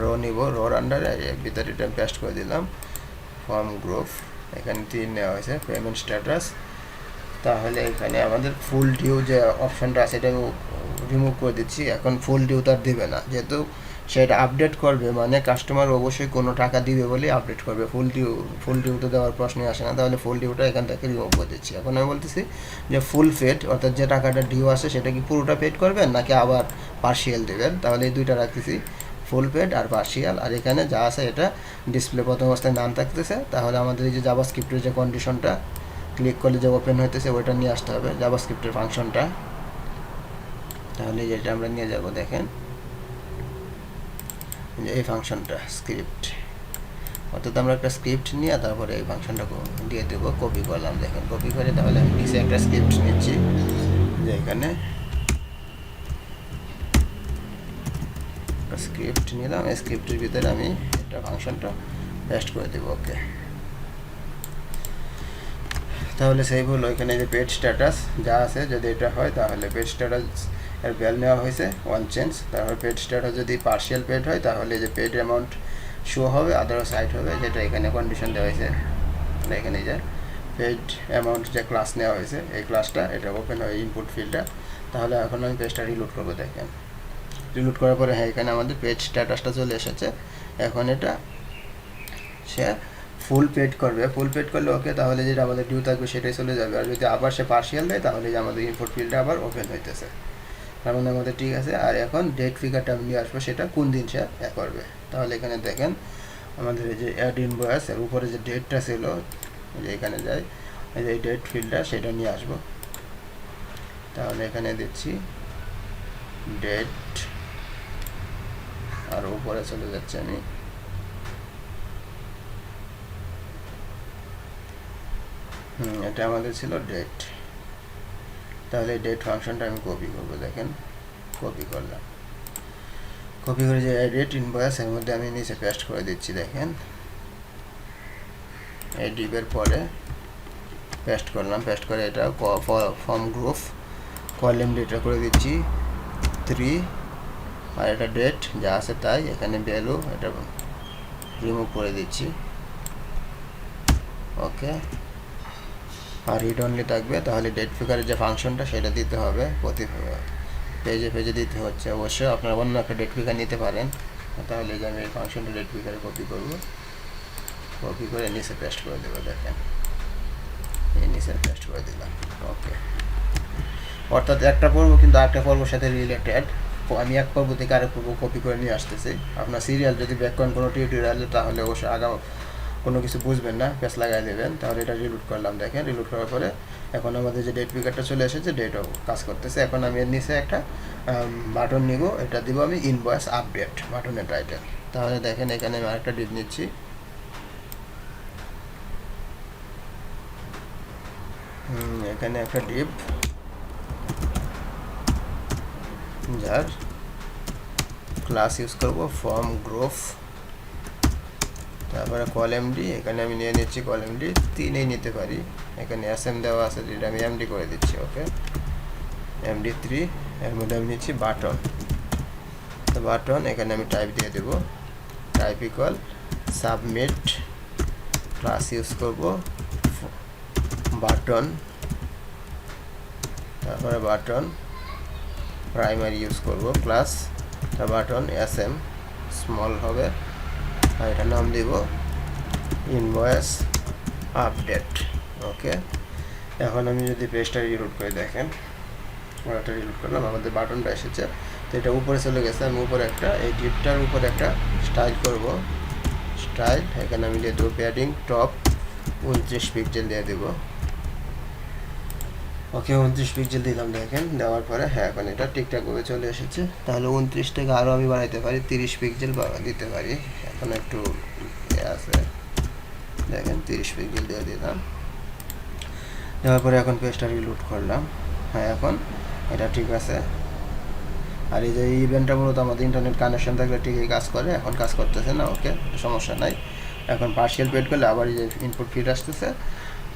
রো নিব। রোর আন্ডারে ভিতরে এটা পেস্ট করে দিলাম, ফর্ম গ্রুপ, এখানে 3 নেওয়া হয়েছে, পেমেন্ট স্ট্যাটাস। তাহলে এখানে আমাদের ফুল ডিউ যে অপশনটা আছে এটা রিমুভ করে দিচ্ছি। এখন ফুল ডিউ তার দিবে না, যেহেতু সেটা আপডেট করবে, মানে কাস্টমার অবশ্যই কোনো টাকা দিবে বলে আপডেট করবে। ফুল ডিউ তো দেওয়ার প্রশ্নই আসে না, তাহলে ফুল ডিউটা এখান থেকে রিমুভ করে দিচ্ছি। এখন আমি বলতেছি যে ফুল পেড, অর্থাৎ যে টাকাটা ডিউ আছে সেটা কি পুরোটা পেড করবেন নাকি আবার পার্শিয়াল দেবেন। তাহলে এই 2টা রাখতেছি, ফুল পেড আর পার্শিয়াল। আর এখানে যা আছে এটা ডিসপ্লে প্রথম অবস্থায় নাম থাকতেছে। তাহলে আমাদের এই যে জাভাস্ক্রিপ্টের যে কন্ডিশনটা ক্লিক করলে যে ওপেন হইতেছে ওইটা নিয়ে আসতে হবে, জাভাস্ক্রিপ্টের ফাংশনটা। তাহলে যেটা আমরা নিয়ে যাব, দেখেন এই ফাংশনটা স্ক্রিপ্ট, অর্থাৎ আমরা একটা স্ক্রিপ্ট নিয়ে তারপরে এই ফাংশনটা দিয়ে দেবো। কপি করলাম, দেখেন কপি করে তাহলে আমি নিচে একটা স্ক্রিপ্ট নিচ্ছি, যে এখানে স্ক্রিপ্ট নিলাম, এই স্ক্রিপ্টের ভিতরে আমি এটা ফাংশনটা পেস্ট করে দেবো। ওকে, তাহলে সেভ হলো। এখানে যে পেড স্ট্যাটাস যা আছে যদি এটা হয় তাহলে পেড স্ট্যাটাস এর ভ্যালু নেওয়া হয়েছে 1 চেঞ্জ। তারপর পেড স্ট্যাটাস যদি পার্শিয়াল পেড হয় তাহলে যে পেড অ্যামাউন্ট শো হবে, আদারওয়াইজ সাইড হবে, যেটা এখানে কন্ডিশন দেওয়া হয়েছে। এখানে যে পেড অ্যামাউন্ট যে ক্লাস নেওয়া হয়েছে এই ক্লাসটা এটা ওপেন হয় ইনপুট ফিল্ডটা। তাহলে এখন আমি পেজটা রিলোড করবো। দেখেন রিলোড করার পরে হ্যাঁ এখানে আমাদের পেড স্ট্যাটাসটা চলে এসেছে। এখন এটা সে ফুল পেড করবে, ফুল পেড করলে ওকে, তাহলে যেটা আমাদের ডিউ থাকবে সেটাই চলে যাবে। আর যদি আবার সে পার্শিয়াল দেয় তাহলে যে আমাদের ইনপুট ফিল্ডটা আবার ওপেন হইতেছে। তার মানে আমাদের ঠিক আছে। আর এখন ডেট ফিগারটা আমি নিয়ে আসবো, সেটা কোন দিন সে করবে। তাহলে এখানে দেখেন আমাদের এই যে অ্যাড ইনভয়েস এর উপরে যে ডেটটা ছিল, এই যে এখানে যাই, এই যে এই ডেট ফিল্ডটা সেটা নিয়ে আসবো। তাহলে এখানে দিচ্ছি ডেট, আর উপরে চলে যাচ্ছে আমি এটা আমাদের ছিল ডেট। তাহলে ডেট ফাংশনটা আমি কপি করবো, দেখেন কপি করলাম। কপি করে যে ডেট ইনভয়েস এর মধ্যে আমি নিচে পেস্ট করে দিচ্ছি, দেখেন এই ডিপের পরে পেস্ট করলাম। পেস্ট করে এটা ফর্ম গ্রুপ কলাম ডেটা করে দিচ্ছি 3, আর এটা ডেট যা আছে তাই, এখানে ভ্যালু এটা রিমুভ করে দিচ্ছি। ওকে, আর রিড অনলি থাকবে। তাহলে ডেট ফিগারের যে ফাংশনটা সেটা দিতে হবে, প্রতি পেজে পেজে দিতে হচ্ছে। অবশ্যই আপনারা অন্য একটা ডেট ফিগার নিতে পারেন। তাহলে যে আমি এই ফাংশনটা ডেট ফিগারে কপি করব, কপি করে নিচে পেস্ট করে দেবো, দেখেন এই নিচে পেস্ট করে দিলাম। ওকে, অর্থাৎ একটা পর্ব কিন্তু আরেকটা পর্বের সাথে রিলেটেড। আমি এক পর্ব থেকে আরেক পর্ব কপি করে নিয়ে আসতেছি। আপনার সিরিয়াল যদি ব্যাক করেন কোনো টিউটোরিয়ালে, তাহলে অবশ্যই আগাম কোনো কিছু বুঝবেন না, পেজ লাগাই দেবেন। তাহলে এটা রিলোড করলাম, দেখেন রিলোড করার পরে এখন আমাদের যে ডেট ফিগারটা চলে এসেছে, ডেটও কাজ করতেছে। এখন আমি এর নিচে একটা বাটন নিব, এটা দিব আমি ইনভয়েস আপডেট বাটনের টাইটেল। তাহলে দেখেন এখানে আমি আরেকটা ডিপ নিচ্ছি, এখানে একটা ডিপ যার ক্লাস ইউজ করব ফর্ম গ্রুপ, তারপরে কলাম ডি, এখানে আমি নিয়ে নিচ্ছি কলাম ডি 3 নিতে পারি। এখানে এসএম দেওয়া আছে, যেটা আমি এমডি করে দিচ্ছি। ওকে, এমডি 3, এর মধ্যে আমি নিচ্ছি বাটন। তো বাটন এখানে আমি টাইপ দিয়ে দেব, type equal submit, class use করব বাটন, তারপরে বাটন প্রাইমারি ইউজ করব ক্লাস, তার বাটন এসএম স্মল হবে, আর এটা নাম দিব ইনভয়েস আপডেট। ওকে, এখন আমি যদি পেজটা রিলোড করে দেখেন, ওটা রিলোড করলাম, আমাদের বাটনটা এসেছে। তো এটা উপরে চলে গেছে। আমি উপরে একটা এই ডিপটার উপরে একটা স্টাইল করব, স্টাইল এখানে আমি দিয়ে দেবো প্যাডিং টপ 29 পিক্সেল দিয়ে দেবো। ওকে, 29 পিক্সেল দিলাম, দেখেন দেওয়ার পরে হ্যাঁ এখন এটা ঠিকঠাকভাবে চলে এসেছে। তাহলে 29 থেকে আরও আমি বাড়াইতে পারি, 30 পিক্সেল দিতে পারি। এখন একটু আছে, দেখেন 30 পিক্সেল দিয়ে দিলাম। দেওয়ার পরে এখন পেজটা রিলোড করলাম, হ্যাঁ এখন এটা ঠিক আছে। আর এই যে ইভেন্টটা মূলত আমাদের ইন্টারনেট কানেকশন থাকলে ঠিকই কাজ করে, এখন কাজ করতেছে না। ওকে, সমস্যা নাই। এখন পার্শিয়াল পেড করলে আবার এই যে ইনপুট ফিড আসতেছে।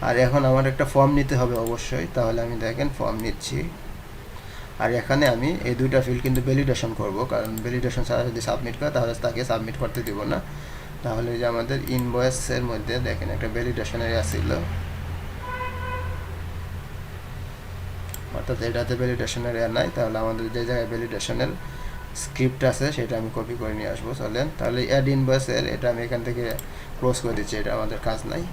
আর এখন আমার একটা ফর্ম নিতে হবে অবশ্যই, তাহলে আমি দেখেন ফর্ম নিচ্ছি। আর এখানে আমি এই দুইটা ফিল্ড কিন্তু ভ্যালিডেশন করব, কারণ ভ্যালিডেশন ছাড়া যদি সাবমিট করে তাহলে তাকে সাবমিট করতে দিব না। তাহলে যে আমাদের ইনভয়েসের মধ্যে দেখেন একটা ভ্যালিডেশন এরিয়া ছিল, অর্থাৎ এটাতে ভ্যালিডেশনের এরিয়া নাই। তাহলে আমাদের যে জায়গায় ভ্যালিডেশনের স্ক্রিপ্ট আছে সেটা আমি কপি করে নিয়ে আসবো, চলেন। তাহলে অ্যাড ইনভয়েসের এটা আমি এখান থেকে ক্লোজ করে দিচ্ছি, এটা আমাদের কাজ নাই।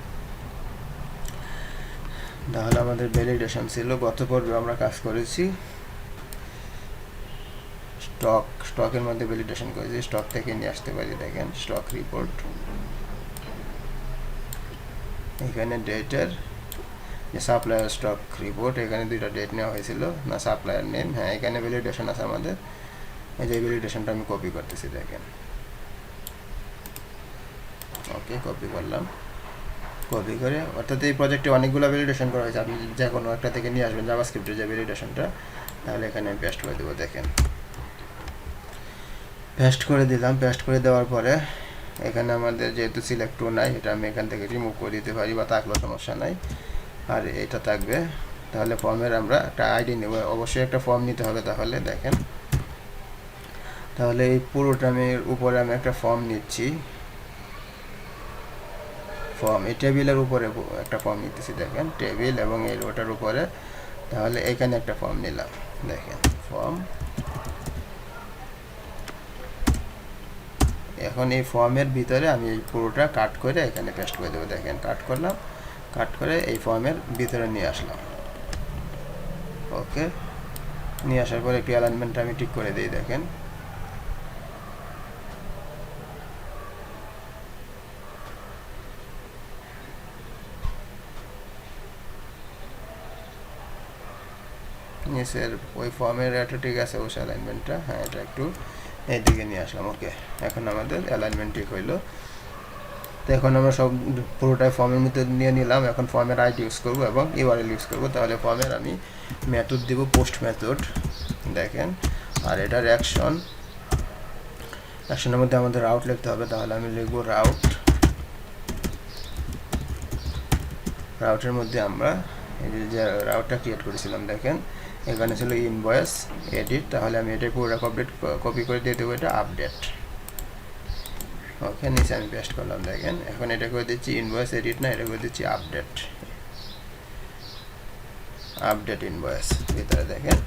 তাহলে আমাদের ভ্যালিডেশন ছিল, গত পর্বে আমরা কাজ করেছি স্টকের মধ্যে ভ্যালিডেশন করেছি, স্টক থেকে নিয়ে আসতে পারি। দেখেন স্টক রিপোর্ট, এখানে ডেটের যে সাপ্লায়ার স্টক রিপোর্ট, এখানে দুইটা ডেট নেওয়া হয়েছিল না, সাপ্লায়ার নেম, হ্যাঁ এখানে ভ্যালিডেশন আছে আমাদের। এই যে ভ্যালিডেশনটা আমি কপি করতেছি, দেখেন ওকে কপি করলাম। কপি করে, অর্থাৎ এই প্রজেক্টে অনেকগুলো ভ্যালিডেশন করা হয়েছে, আপনি যে কোনো একটা থেকে নিয়ে আসবেন জাভাস্ক্রিপ্টের যে ভ্যালিডেশনটা। তাহলে এখানে আমি পেস্ট করে দেবো, দেখেন পেস্ট করে দিলাম। পেস্ট করে দেওয়ার পরে এখানে আমাদের যেহেতু সিলেক্ট টু নাই, এটা আমি এখান থেকে রিমুভ করে দিতে পারি, বা থাকলেও সমস্যা নাই। আর এটা থাকবে। তাহলে ফর্মের আমরা একটা আইডি নেব, অবশ্যই একটা ফর্ম নিতে হবে। তাহলে দেখেন, তাহলে এই পুরোটা আমি উপরে আমি একটা ফর্ম নিচ্ছি, ফর্ম এই টেবিলের উপরে একটা ফর্ম নিতেছি, দেখেন টেবিল এবং এই রোটার উপরে। তাহলে এখানে একটা ফর্ম নিলাম, দেখেন ফর্ম। এখন এই ফর্মের ভিতরে আমি এই পুরোটা কাট করে এখানে পেস্ট করে দেবো, দেখেন কাট করলাম, কাট করে এই ফর্মের ভিতরে নিয়ে আসলাম। ওকে, নিয়ে আসার পরে একটু অ্যালাইনমেন্টটা আমি ঠিক করে দিই। দেখেন নিচের ওই ফর্মের এটা ঠিক আছে, ওই অ্যালাইনমেন্টটা, হ্যাঁ এটা একটু এইদিকে নিয়ে আসলাম। ওকে, এখন আমাদের অ্যালাইনমেন্ট ঠিক হইলো। তো এখন আমরা সব পুরোটাই ফর্মের মধ্যে নিয়ে নিলাম। এখন ফর্মের আইডি ইউজ করব এবং ইউআরএল ইউজ করব। তাহলে ফর্মের আমি মেথড দিব পোস্ট মেথড, দেখেন। আর এটার অ্যাকশনের মধ্যে আমাদের রাউট লিখতে হবে। তাহলে আমি লিখব রাউটের মধ্যে আমরা এই যে রাউটটা ক্রিয়েট করেছিলাম, দেখেন এখানে ছিল ইনভয়েস এডিট। তাহলে আমি এটা পুরো কপি করে দিয়ে দেবো এটা আপডেট। ওকে, নিচে আমি পেস্ট করলাম। দেখেন এখন এটা করে দিচ্ছি ইনভয়েস এডিট না, এটা করে দিচ্ছি আপডেট ইনভয়েস। ভিতরে দেখেন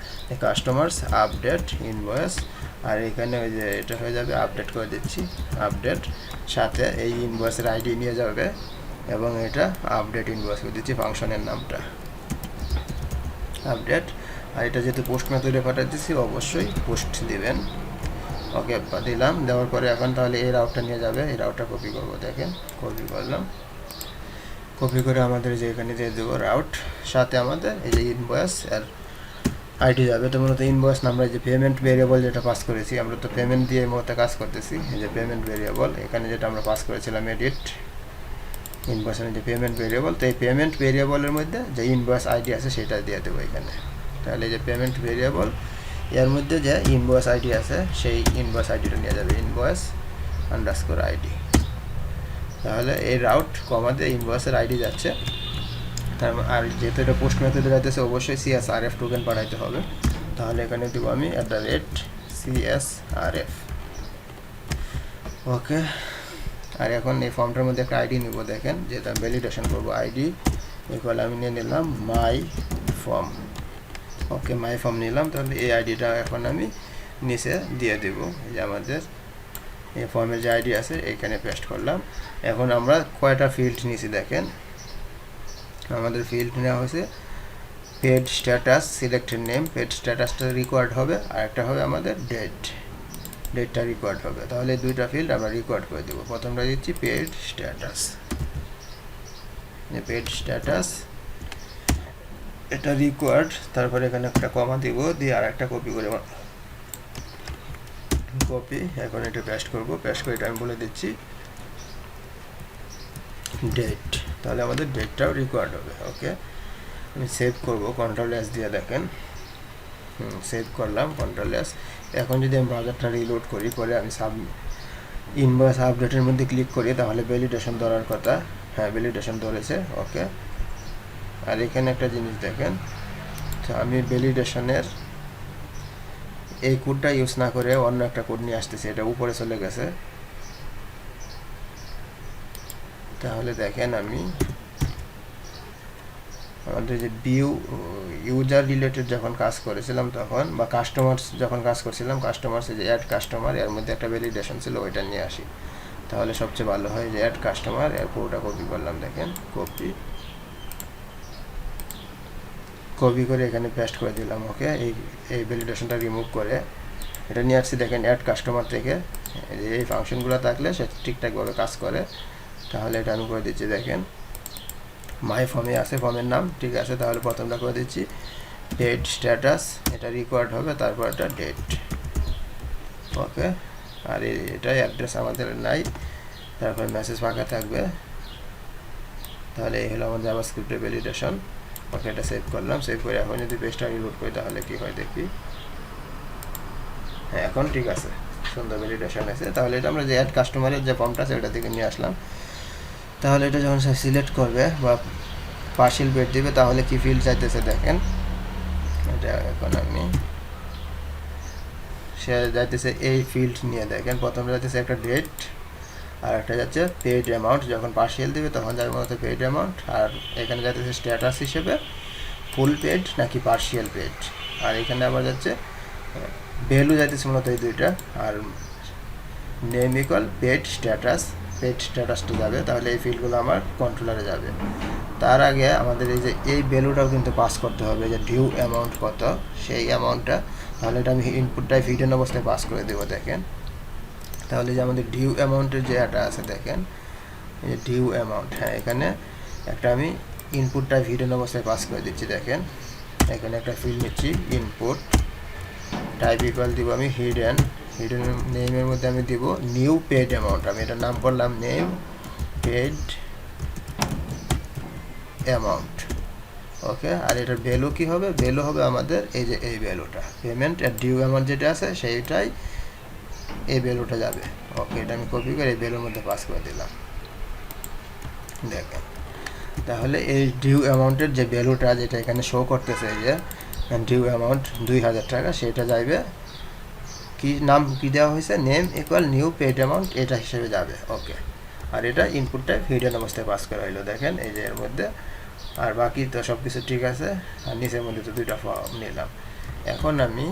কাস্টমার্স আপডেট ইনভয়েস, আর এখানে ওই যে এটা হয়ে যাবে আপডেট করে দিচ্ছি আপডেট, সাথে এই ইনভয়েসের আইডি নিয়ে যাবে এবং এটা আপডেট ইনভয়েস করে দিচ্ছি ফাংশনের নামটা আপডেট। আর এটা যেহেতু পোস্ট মেথডে পাঠিয়ে দিচ্ছি, অবশ্যই পোস্ট দিবেন। ওকে দিলাম, দেওয়ার পরে এখন তাহলে এই রাউটটা নিয়ে যাবে, এই রাউটটা কপি করব। দেখেন কপি করলাম, কপি করে আমাদের যে এখানে দিয়ে দেবো রাউট, সাথে আমাদের এই যে ইনভয়েস আর আইডি যাবে। তো মূলত ইনভয়েস আমরা যে পেমেন্ট ভেরিয়েবল যেটা পাস করেছি, আমরা তো পেমেন্ট দিয়ে এই মুহূর্তে কাজ করতেছি। এই যে পেমেন্ট ভেরিয়েবল এখানে যেটা আমরা পাস করেছিলাম এডিট ইনভয়েসের যে পেমেন্ট ভেরিয়েবল, তো এই পেমেন্ট ভেরিয়েবলের মধ্যে যে ইনভয়েস আইডি আছে সেটা দিয়ে দেবো এখানে। তাহলে এই যে পেমেন্ট ভেরিয়েবল এর মধ্যে যে ইনভয়েস আইডি আছে সেই ইনভয়েস আইডিটা নিয়ে যাবে ইনভয়েস আন্ডারস্কোর আইডি। তাহলে এই রাউট কমাতে ইনভয়েসের আইডি যাচ্ছে। আর যেহেতু এটা পোস্ট মেথডে যাইতেছে, অবশ্যই CSRF টোকেন পাঠাইতে হবে। তাহলে এখানে দিব আমি @CSRF। ওকে, আর এখন এই ফর্মটার মধ্যে একটা আইডি নিব। দেখেন যেটা আমি ভ্যালিডেশন করবো, আইডি ইকুয়াল আমি নিয়ে নিলাম মাই ফর্ম। ওকে, মাই ফর্ম নিলাম। তাহলে এই আইডিটা এখন আমি নিচে দিয়ে দেব, যে আমাদের এই ফর্মের যে আইডি আছে এখানে পেস্ট করলাম। এখন আমরা কয়টা ফিল্ড নিয়েছি দেখেন, আমাদের ফিল্ড নেওয়া হয়েছে paid status, selected name, paid স্ট্যাটাসটা রিকোয়ার্ড হবে, আর একটা হবে আমাদের ডেটটা রিকোয়ার্ড হবে। তাহলে দুইটা ফিল্ড আমরা রিকোয়ার্ড করে দেবো। প্রথমটা দিচ্ছি পেড স্ট্যাটাস, পেড স্ট্যাটাস এটা রিকোয়ার্ড, তারপরে এখানে একটা কমা দিব, দিয়ে আর একটা কপি করে এখন এটা পেস্ট করব। পেস্ট করে এটা আমি বলে দিচ্ছি ডেট, তাহলে আমাদের ডেটটাও রিকোয়ার্ড হবে। ওকে, আমি সেভ করব Ctrl+S দিয়ে। দেখেন সেভ করলাম Ctrl+S। এখন যদি আমি ব্রাউজারটা রিলোড করি, করে আমি ইনভয়েস আপডেটের মধ্যে ক্লিক করি, তাহলে ভ্যালিডেশন ধরার কথা, হ্যাঁ ভ্যালিডেশন ধরেছে। ওকে, আর এখানে একটা জিনিস দেখেন, তো আমি ভ্যালিডেশনের এই কোডটা ইউজ না করে অন্য একটা কোড নিয়ে আসতেছি, এটা উপরে চলে গেছে। তাহলে দেখেন আমি আমাদের যে ইউজার রিলেটেড যখন কাজ করেছিলাম তখন, বা কাস্টমার্স যখন কাজ করছিলাম, কাস্টমার্স যে অ্যাড কাস্টমার এর মধ্যে একটা ভ্যালিডেশন ছিল, ওইটা নিয়ে আসি। তাহলে সবচেয়ে ভালো হয় যে অ্যাড কাস্টমার এর পুরোটা কপি করলাম। দেখেন কপি করে এখানে পেস্ট করে দিলাম। ওকে, এই ভ্যালিডেশনটা রিমুভ করে এটা নিয়ে আসছি। দেখেন অ্যাড কাস্টমার থেকে এই ফাংশনগুলো থাকলে সে ঠিকঠাকভাবে কাজ করে। তাহলে এটা আমি করে দিচ্ছি। দেখেন মাই ফর্মে আছে, ফর্মের নাম ঠিক আছে। তাহলে প্রথমটা করে দিচ্ছি পেড স্ট্যাটাস, এটা রিকোয়ার্ড হবে, তারপর এটা ডেট। ওকে, আর এটাই অ্যাড্রেস আমাদের নাই, তারপর মেসেজ ফাঁকা থাকবে। তাহলে এই হলো আমাদের জাভাস্ক্রিপ্টের ভ্যালিডেশন। ওকে, এটা সেভ করলাম। সেভ করে এখন যদি পেজটা রিলোড করি তাহলে কি হয় দেখি। হ্যাঁ, এখন ঠিক আছে, সুন্দর ভ্যালিডেশন আছে। তাহলে এটা আমরা যে অ্যাড কাস্টমারের যে ফর্মটা আছে ওটা থেকে নিয়ে আসলাম। তাহলে এটা যখন সে সিলেক্ট করবে বা পার্সিয়াল বেড দিবে, তাহলে কি ফিল্ড চাইতেছে দেখেন। এটা এখন আমি সে যাইতেছে এই ফিল্ড নিয়ে। দেখেন প্রথমে যাইতেছে একটা ডেট, আর একটা যাচ্ছে পেড অ্যামাউন্ট। যখন পার্সিয়াল দিবে তখন যাবে মূলত পেড অ্যামাউন্ট, আর এখানে যাইতেছে স্ট্যাটাস হিসেবে ফুল পেড নাকি পার্সিয়াল পেড। আর এখানে আবার যাচ্ছে ভ্যালু যাইতেছে মূলত এই দুইটা, আর নেম ইকুয়াল পেড স্ট্যাটাসটা যাবে। তাহলে এই ফিল্ডগুলো আমার কন্ট্রোলারে যাবে। তার আগে আমাদের এই যে এই ভ্যালুটাও কিন্তু পাস করতে হবে, যে ডিউ অ্যামাউন্ট কত, সেই অ্যামাউন্টটা তাহলে এটা আমি ইনপুট টাইপ হিডেন অবস্থায় পাস করে দেবো দেখেন। তাহলে যে আমাদের ডিউ অ্যামাউন্টের যে এটা আছে দেখেন, এই যে ডিউ অ্যামাউন্ট, হ্যাঁ এখানে একটা আমি ইনপুট টাইপ হিডেন অবস্থায় পাস করে দিচ্ছি দেখেন। এখানে একটা ফিল্ড নিচ্ছি ইনপুট টাইপ ইকুয়াল দিব আমি হিডেন নেমের মধ্যে আমি দিব নিউ পেড অ্যামাউন্ট, আমি এটার নাম করলাম নেম পেড অ্যামাউন্ট। ওকে, আর এটার ভ্যালু কি হবে? ভ্যালু হবে আমাদের এই যে এই ভ্যালুটা, পেমেন্ট আর ডিউ অ্যামাউন্ট যেটা আছে সেইটাই এই ভ্যালুটা যাবে। ওকে, এটা আমি কপি করে এই ভ্যালুর মধ্যে পাস করে দিলাম দেখেন। তাহলে এই ডিউ অ্যামাউন্টের যে ভ্যালুটা যেটা এখানে শো করতেছে, এই যে ডিউ অ্যামাউন্ট 2000 টাকা, সেটা যাবে কি নাম কি দেওয়া হয়েছে, name equal new paid amount, এটা হিসেবে যাবে। ওকে, আর এটা ইনপুট টাইপ হিডেন অবস্থায় পাস করা হলো দেখেন এই যে এর মধ্যে। আর বাকি তো সব কিছু ঠিক আছে, আর নিচের মধ্যে তো দুইটা ফর্ম নিলাম। এখন আমি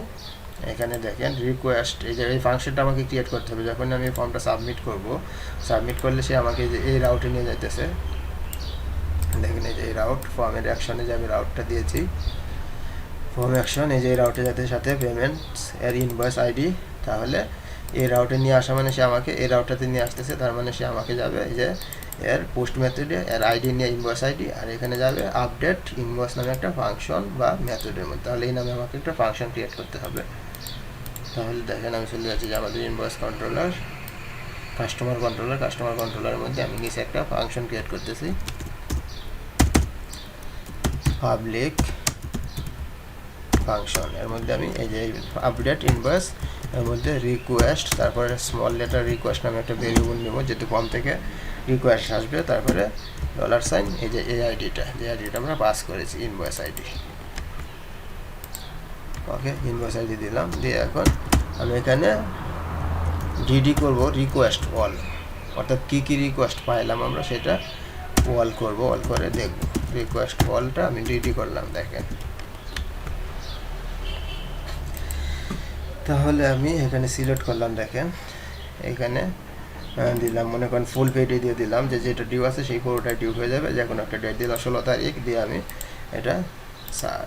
এখানে দেখেন রিকোয়েস্ট, এই যে এই ফাংশনটা আমাকে ক্রিয়েট করতে হবে। যখন আমি ফর্মটা সাবমিট করব, সাবমিট করলে সে আমাকে যে এই রাউটে নিয়ে যাইতেছে দেখেন, এই যে এই রাউট ফর্মের অ্যাকশনে যে আমি রাউটটা দিয়েছি, ফর্ম অ্যাকশন, এই যে এই রাউটে যাতে সাথে পেমেন্টস এর ইনভয়েস আইডি, তাহলে এই রাউটে নিয়ে আসা মানে সে আমাকে এই রাউটটাতে নিয়ে আসতেছে, তার মানে সে আমাকে যাবে এই যে এর পোস্ট মেথডে এর আইডি নিয়ে ইনভয়েস আইডি, আর এখানে যাবে আপডেট ইনভয়েস নামে একটা ফাংশন বা মেথডের মধ্যে। তাহলে এই নামে আমাকে একটা ফাংশন ক্রিয়েট করতে হবে। তাহলে দেখেন আমি চলে যাচ্ছি যে আমাদের ইনভয়েস কন্ট্রোলার, কাস্টমার কন্ট্রোলারের মধ্যে আমি নিচে একটা ফাংশন ক্রিয়েট করতেছি, পাবলিক ফাংশন। এর মধ্যে আমি এই যে আপডেট ইনভয়েস এর মধ্যে রিকোয়েস্ট, তারপরে স্মল লেটার রিকোয়েস্ট নামে একটা ভেরিয়েবল নেব, যেহেতু ফর্ম থেকে রিকোয়েস্ট আসবে, তারপরে $, এই যে এই আইডিটা, যে আইডিটা আমরা পাস করেছি ইনভয়েস আইডি। ওকে, ইনভয়েস আইডি দিলাম, দিয়ে এখন আমি এখানে ডিডি করব রিকোয়েস্ট অল, অর্থাৎ কী কী রিকোয়েস্ট পাইলাম আমরা সেটা অল করব, অল করে দেখব। রিকোয়েস্ট অলটা আমি ডিডি করলাম দেখেন। তাহলে আমি এখানে সিলেক্ট করলাম দেখেন, এখানে দিলাম মনে করেন ফুল পেডে দিয়ে দিলাম, যে যেটা ডিউ আছে সেই পুরোটা ডিউ হয়ে যাবে, যে কোনো একটা ডেট দিলাম 16 তারিখ দিয়ে আমি এটা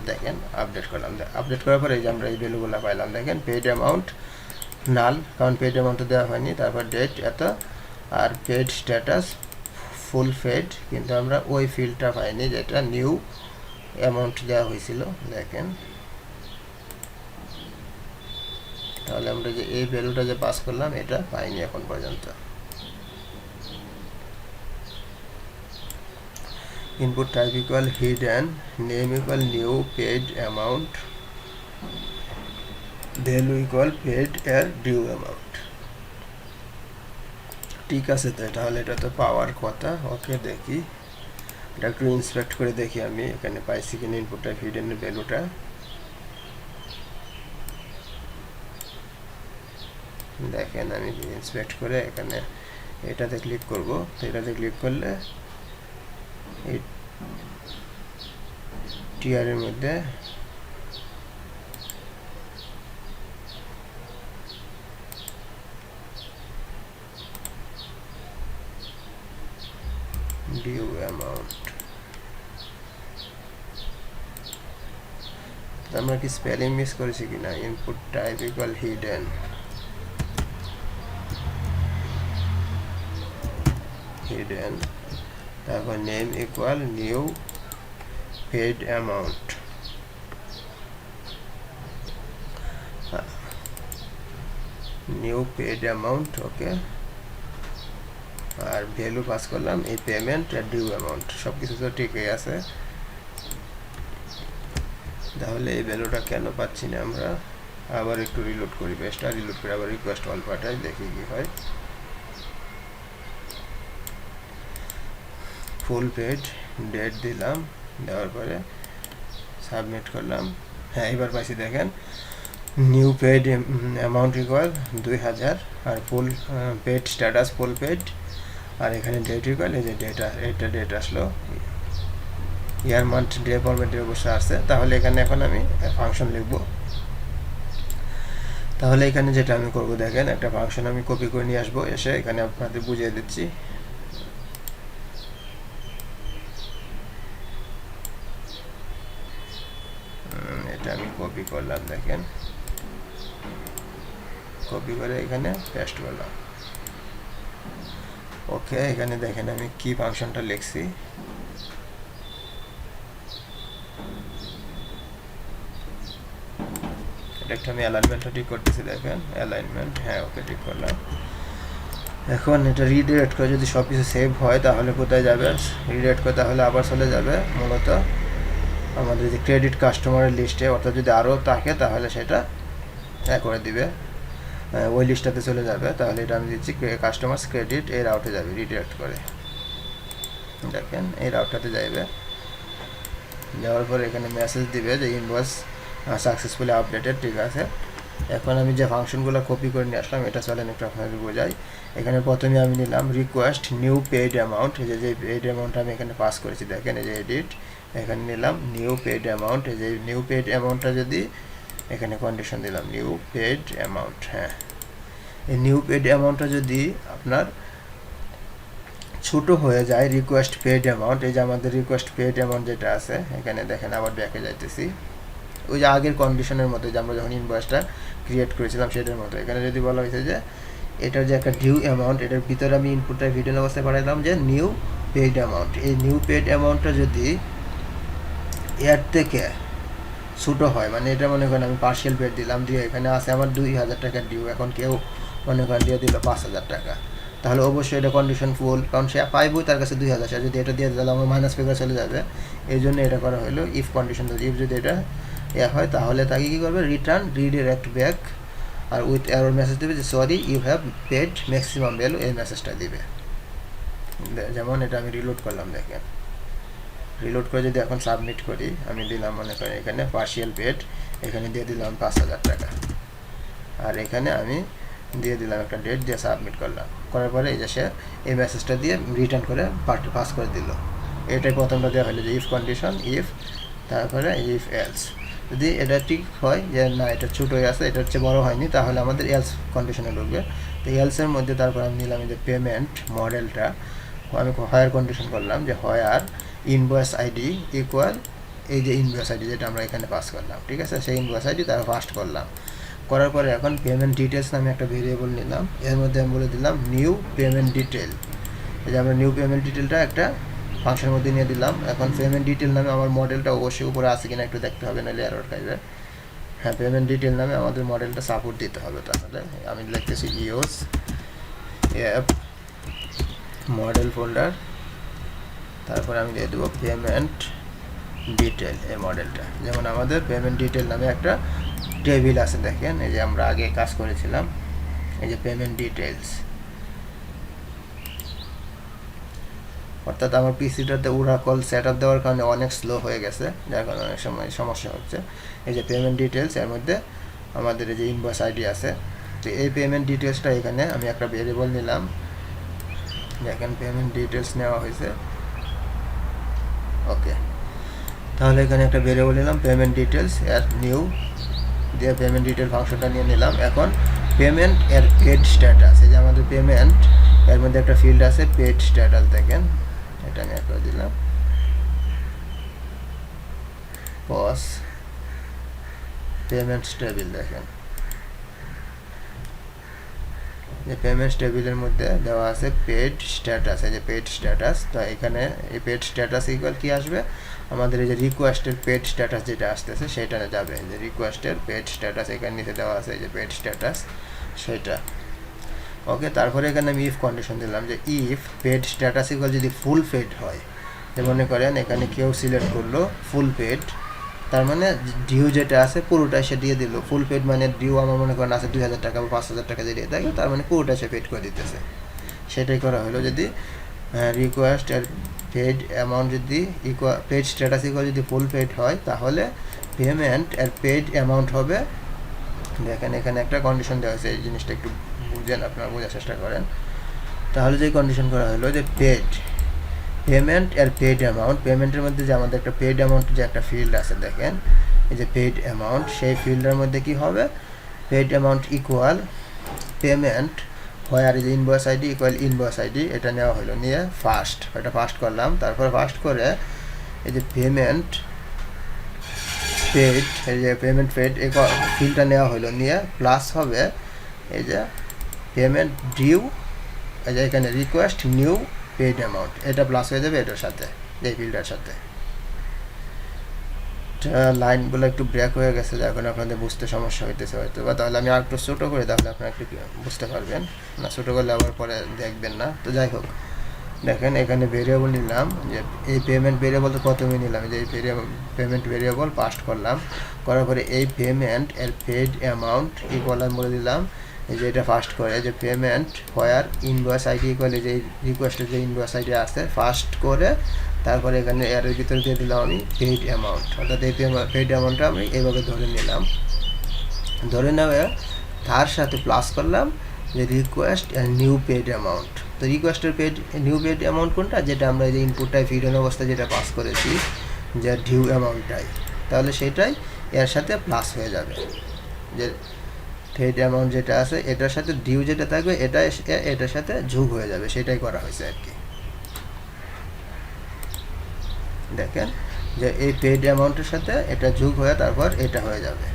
দেখেন আপডেট করলাম। আপডেট করার পরে এই যে আমরা এই ভ্যালুগুলো পাইলাম দেখেন, পেড অ্যামাউন্ট নাল, কারণ পেড অ্যামাউন্ট দেওয়া হয়নি, তারপর ডেট এত, আর পেড স্ট্যাটাস ফুল পেড, কিন্তু আমরা ওই ফিল্ডটা পাইনি যেটা নিউ অ্যামাউন্ট দেওয়া হয়েছিল দেখেন। তাহলে আমরা যে এই ভ্যালুটা যে পাস করলাম এটা পাইনি এখন পর্যন্ত। Input type equal hidden, name equal new paid amount, value equal paid এর ডিউ অ্যামাউন্ট। ঠিক আছে, তো তাহলে এটা তো পাওয়ার কথা। ওকে, দেখি এটা একটু ইন্সপেক্ট করে দেখি আমি এখানে পাইছি কিনা ইনপুট টাইপ হিডেনের ভ্যালুটা। দেখেন আমি ইন্সপেক্ট করে এখানে এটাতে ক্লিক করব, তো এটাতে ক্লিক করলে এই টিআরের মধ্যে ডিউ অ্যামাউন্ট, আমরা কি স্পেলিং মিস করেছি কিনা, ইনপুট টাইপ ইকুয়াল হিডেন, তারপর name equal new paid amount, new paid amount. Okay, আর ভ্যালু পাস করলাম এই পেমেন্ট আর ডিউ অ্যামাউন্ট, সব কিছু তো ঠিকই আছে। তাহলে এই ভ্যালুটা কেন পাচ্ছি না আমরা? আবার একটু রিলোড করি, পেজটা রিলোড করে আবার রিকোয়েস্ট অল পাঠাই, দেখি কি হয়। ফুল পেড ডেট দিলাম, দেওয়ার পরে সাবমিট করলাম। হ্যাঁ, এবার পাইছি দেখেন, নিউ পেড অ্যামাউন্ট ইকুয়াল 2000, আর ফুল পেড স্ট্যাটাস ফুল পেড, আর এখানে ডেট ইকুয়াল এই যে ডেটা, এটা ডেট আসলো, ইয়ার মান্থ ডে ফরম্যাটের অবশ্যই আসছে। তাহলে এখানে এখন আমি ফাংশন লিখব। তাহলে এখানে যেটা আমি করব দেখেন, একটা ফাংশন আমি কপি করে নিয়ে আসবো, এসে এখানে আপনাদের বুঝিয়ে দিচ্ছি। এটা আমি কপি করলাম দেখেন, কপি করে এখানে পেস্ট করলাম। ওকে, এখানে দেখেন আমি কি ফাংশনটা লিখছি। এটা একটা আমি অ্যালাইনমেন্টটা ঠিক করতেছি, দেখেন অ্যালাইনমেন্ট, হ্যাঁ ওকে ঠিক করলাম। এখন এটা রিডাইরেক্ট করে যদি সব কিছু সেভ হয় তাহলে কোথায় যাবে, রিডাইরেক্ট করে তাহলে আবার চলে যাবে মূলত আমাদের যে ক্রেডিট কাস্টমারের লিস্টে, অর্থাৎ যদি আরও থাকে তাহলে সেটা করে দিবে, ওই লিস্টটাতে চলে যাবে। তাহলে এটা আমি দিচ্ছি কাস্টমার্স ক্রেডিট, এই রাউটে যাবে রিডাইরেক্ট করে, দেখেন এই রাউটটাতে যাইবে। যাওয়ার পরে এখানে মেসেজ দিবে যে ইনভয়েস সাকসেসফুলি আপডেটেড, ঠিক আছে। এখন আমি যে ফাংশনগুলো কপি করে নিয়ে আসলাম এটা চলেন একটু আপনাকে বোঝাই। এখানে প্রথমে আমি নিলাম রিকোয়েস্ট নিউ পেইড অ্যামাউন্ট, যে পেইড অ্যামাউন্টটা আমি এখানে পাস করেছি, দেখেন এই যে এডিট, এখানে নিলাম নিউ পেইড অ্যামাউন্ট। এই যে নিউ পেইড অ্যামাউন্টটা যদি এখানে কন্ডিশন দিলাম নিউ পেইড অ্যামাউন্ট, হ্যাঁ এই নিউ পেইড অ্যামাউন্টটা যদি আপনার ছোটো হয়ে যায় রিকোয়েস্ট পেইড অ্যামাউন্ট, এই যে আমাদের রিকোয়েস্ট পেইড অ্যামাউন্ট যেটা আছে এখানে দেখেন, আবার ব্যাকে যাইতেছি, ওই যে আগের কন্ডিশনের মতো যে আমরা যখন ইনভয়েসটা ক্রিয়েট করেছিলাম সেটার মতো। এখানে যদি বলা হয়েছে যে এটার যে একটা ডিউ অ্যামাউন্ট, এটার ভিতরে আমি ইনপুটটা ভিডিও অবস্থায় পাঠালাম যে নিউ পেইড অ্যামাউন্ট, এই নিউ পেইড অ্যামাউন্টটা যদি এর থেকে ছোটো হয়, মানে এটা মনে করেন আমি পার্সিয়াল পেড দিলাম, দিয়ে এখানে আছে আমার 2000 টাকা ডিউ, এখন কেউ মনে করেন দিয়ে দিল 5000 টাকা, তাহলে অবশ্যই এটা কন্ডিশন ফুল, কারণ সে পাইবই তার কাছে 2000, সে যদি এটা দিয়ে দিলে আমার মাইনাস ফিগার চলে যাবে। এই জন্য এটা করা হলো ইফ কন্ডিশন, ইফ যদি এটা হয় তাহলে তাকে কী করবে, রিটার্ন রিডিরেক্ট ব্যাক, আর উইথ এরর মেসেজ দেবে যে sorry you have paid maximum value, এই মেসেজটা দিবে। যেমন এটা আমি রিলোড করলাম, দেখেন রিলোড করে যদি এখন সাবমিট করি, আমি দিলাম মনে করেন এখানে পার্সিয়াল পেড, এখানে দিয়ে দিলাম 5000 টাকা, আর এখানে আমি দিয়ে দিলাম একটা ডেট দিয়ে সাবমিট করলাম, করার পরে এই যে সে এই মেসেজটা দিয়ে রিটার্ন করে পাস করে দিল। এটাই প্রথমটা দেওয়া হলো যে ইফ কন্ডিশন, ইফ তারপরে ইফ এলস, যদি এটা ঠিক হয় যে না এটা ছোটো হয়ে আছে, এটা হচ্ছে বড়ো হয়নি, তাহলে আমাদের এলস কন্ডিশনে ঢুকবে। তো এলসের মধ্যে তারপর আমি নিলাম এই যে পেমেন্ট মডেলটা, আমি হায়ার কন্ডিশন করলাম যে হায়ার ইনভয়েস আইডি ইকুয়াল এই যে ইনভয়েস আইডি যেটা আমরা এখানে পাস করলাম, ঠিক আছে, সেই ইনভয়েস আইডি তারা ফার্স্ট করলাম। করার পরে এখন পেমেন্ট ডিটেলস নামে একটা ভেরিয়েবল নিলাম, এর মধ্যে আমি বলে দিলাম নিউ পেমেন্ট ডিটেল, এই যে আমরা নিউ পেমেন্ট ডিটেলটা একটা ফাংশনের মধ্যে নিয়ে দিলাম। এখন পেমেন্ট ডিটেল নামে আমার মডেলটা অবশ্যই উপরে আছে কিনা একটু দেখতে হবে, নাহলে এরর খাইবে। হ্যাঁ পেমেন্ট ডিটেল নামে আমাদের মডেলটা সাপোর্ট দিতে হবে, তাহলে আমি লিখতেছি ইউজ অ্যাপ মডেল ফোল্ডার, তারপরে আমি দিয়ে দেবো পেমেন্ট ডিটেল, এই মডেলটা। যেমন আমাদের পেমেন্ট ডিটেল নামে একটা টেবিল আছে, দেখেন এই যে আমরা আগে কাজ করেছিলাম, এই যে পেমেন্ট ডিটেলস, অর্থাৎ আমার পিসিটাতে ওরাকল সেট আপ দেওয়ার কারণে অনেক স্লো হয়ে গেছে, যার কারণে অনেক সময় সমস্যা হচ্ছে। এই যে পেমেন্ট ডিটেলস, এর মধ্যে আমাদের এই যে ইনভয়েস আইডি আছে, তো এই পেমেন্ট ডিটেলসটা এখানে আমি একটা ভেরিয়েবল নিলাম, দেখেন পেমেন্ট ডিটেলস নেওয়া হয়েছে, ওকে। তাহলে এখানে একটা ভেরিয়েবল নিলাম পেমেন্ট ডিটেলস এর নিউ দিয়ে পেমেন্ট ডিটেল ফাংশনটা নিয়ে নিলাম। এখন পেমেন্ট এর পেড স্ট্যাটাস, এই যে আমাদের পেমেন্ট এর মধ্যে একটা ফিল্ড আছে পেড স্ট্যাটাস, দেখেন এটা আমি করে দিলাম পজ পেমেন্ট টেবিল, দেখেন যে পেমেন্ট টেবিলের মধ্যে দেওয়া আছে পেড স্ট্যাটাস, এই যে পেড স্ট্যাটাস। তো এখানে এই পেড স্ট্যাটাস ইকুয়াল কি আসবে, আমাদের এই যে রিকোয়েস্টের পেড স্ট্যাটাস যেটা আসতেছে সেটা যাবে, যে রিকোয়েস্টের পেড স্ট্যাটাস এখানে নিচে দেওয়া আছে এই যে পেড স্ট্যাটাস সেটা, ওকে। তারপরে এখানে আমি ইফ কন্ডিশন দিলাম যে ইফ পেড স্ট্যাটাস ইকুয়াল যদি ফুল পেড হয়, যে মনে করেন এখানে কেউ সিলেক্ট করলো ফুল পেড, তার মানে ডিউ যেটা আছে পুরোটাই সে দিয়ে দিল, ফুল পেড মানে ডিউ আমার মনে করেন আছে 2000 টাকা বা 5000 টাকা যে দিয়ে থাকে, তার মানে পুরোটা সে পেড করে দিতেছে, সেটাই করা হলো। যদি রিকোয়েস্ট এর পেড অ্যামাউন্ট যদি পেড স্ট্যাটাস ইকুয়াল যদি ফুল পেড হয়, তাহলে পেমেন্ট এর পেড অ্যামাউন্ট হবে, দেখেন এখানে একটা কন্ডিশন দেওয়া হয়েছে, এই জিনিসটা একটু বুঝেন, আপনারা বোঝার চেষ্টা করেন। তাহলে যে কন্ডিশন করা হলো যে পেমেন্ট এর পেড অ্যামাউন্ট, পেমেন্টের মধ্যে যে আমাদের একটা পেড অ্যামাউন্ট যে একটা ফিল্ড আছে, দেখেন এই যে পেড অ্যামাউন্ট, সেই ফিল্ডের মধ্যে কি হবে, পেড অ্যামাউন্ট ইকুয়াল পেমেন্ট হয়, আর এই যে invoice ID equal invoice ID, এটা নেওয়া হলো, নিয়ে এটা ফার্স্ট করলাম। তারপর ফার্স্ট করে এই যে পেমেন্ট পেড, এই যে পেমেন্ট পেড এই ফিল্ডটা নেওয়া হলো, নিয়ে প্লাস হবে এই যে পেমেন্ট ডিউ, এই যে এখানে রিকোয়েস্ট নিউ পেইড অ্যামাউন্ট, এটা প্লাস হয়ে যাবে এটার সাথে, এই ফিল্ডটার সাথে। লাইনগুলো একটু ব্রেক হয়ে গেছে, এখন আপনাদের বুঝতে সমস্যা হইতেছে হয়তো বা, তাহলে আমি আর একটু ছোটো করে, তাহলে আপনারা একটু বুঝতে পারবেন না, ছোটো করলে আবার পরে দেখবেন না। তো যাই হোক, দেখেন এখানে ভেরিয়েবল নিলাম, যে এই পেমেন্ট ভেরিয়েবল কত আমি নিলাম, যে এই পেমেন্ট ভেরিয়েবল পাস্ট করলাম, করার পরে এই পেমেন্ট এর পেইড অ্যামাউন্ট ইকুয়াল আমি বলে দিলাম, এই যে এটা ফার্স্ট করে যে পেমেন্ট হোয়ার ইনভয়েস আইডি ইকুয়াল, যে রিকোয়েস্টের যে ইনভয়েস আইডি আছে ফার্স্ট করে, তারপরে এখানে এর ভিতরে দিয়ে দিলাম আমি পেইড অ্যামাউন্ট, অর্থাৎ এই পেইড অ্যামাউন্টটা আমি এইভাবে ধরে নিলাম, ধরে নেওয়া তার সাথে প্লাস করলাম যে request and new paid amount. তো রিকোয়েস্টের নিউ পেইড অ্যামাউন্ট কোনটা, যেটা আমরা যে ইনপুটটাই ফিডেন অবস্থায় যেটা পাস করেছি, যে ডিউ অ্যামাউন্টটাই, তাহলে সেটাই এর সাথে প্লাস হয়ে যাবে, যে পেইড অ্যামাউন্ট যেটা আছে এটার সাথে ডিউ যেটা থাকবে এটা এটার সাথে যোগ হয়ে যাবে, সেটাই করা হয়েছে আর কি। দেখেন যে এই পেইড অ্যামাউন্টের সাথে এটা যোগ হয়ে তারপর এটা হয়ে যাবে।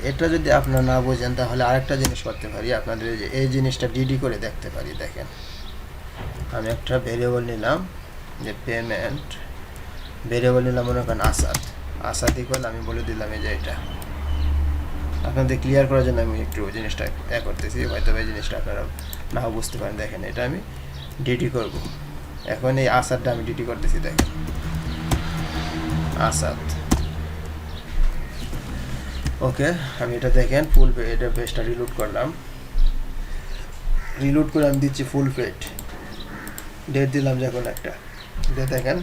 এটা যদি আপনারা না বোঝেন তাহলে আরেকটা জিনিস করতে পারি, আপনাদের এই জিনিসটা ডিডি করে দেখতে পারি। দেখেন আমি একটা ভেরিয়েবল নিলাম, যে পেমেন্ট ভেরিয়েবল নিলাম মনে করেন আসাদ ইকুয়াল, আমি বলে দিলাম এই যে এটা, আপনাদের ক্লিয়ার করার জন্য আমি একটু জিনিসটা করতেছি, হয়তো এই জিনিসটা আপনারা নাও বুঝতে পারেন। দেখেন এটা আমি ডিডি করব, এখন এই আসাদটা আমি ডিডি করতেছি। দেখেন আসাদ, ওকে, আমি এটা দেখেন ফুল এটা পেজটা রিলোড করলাম, রিলোড করে আমি দিচ্ছি ফুল পেজ, ডেট দিলাম যখন একটা, যে দেখেন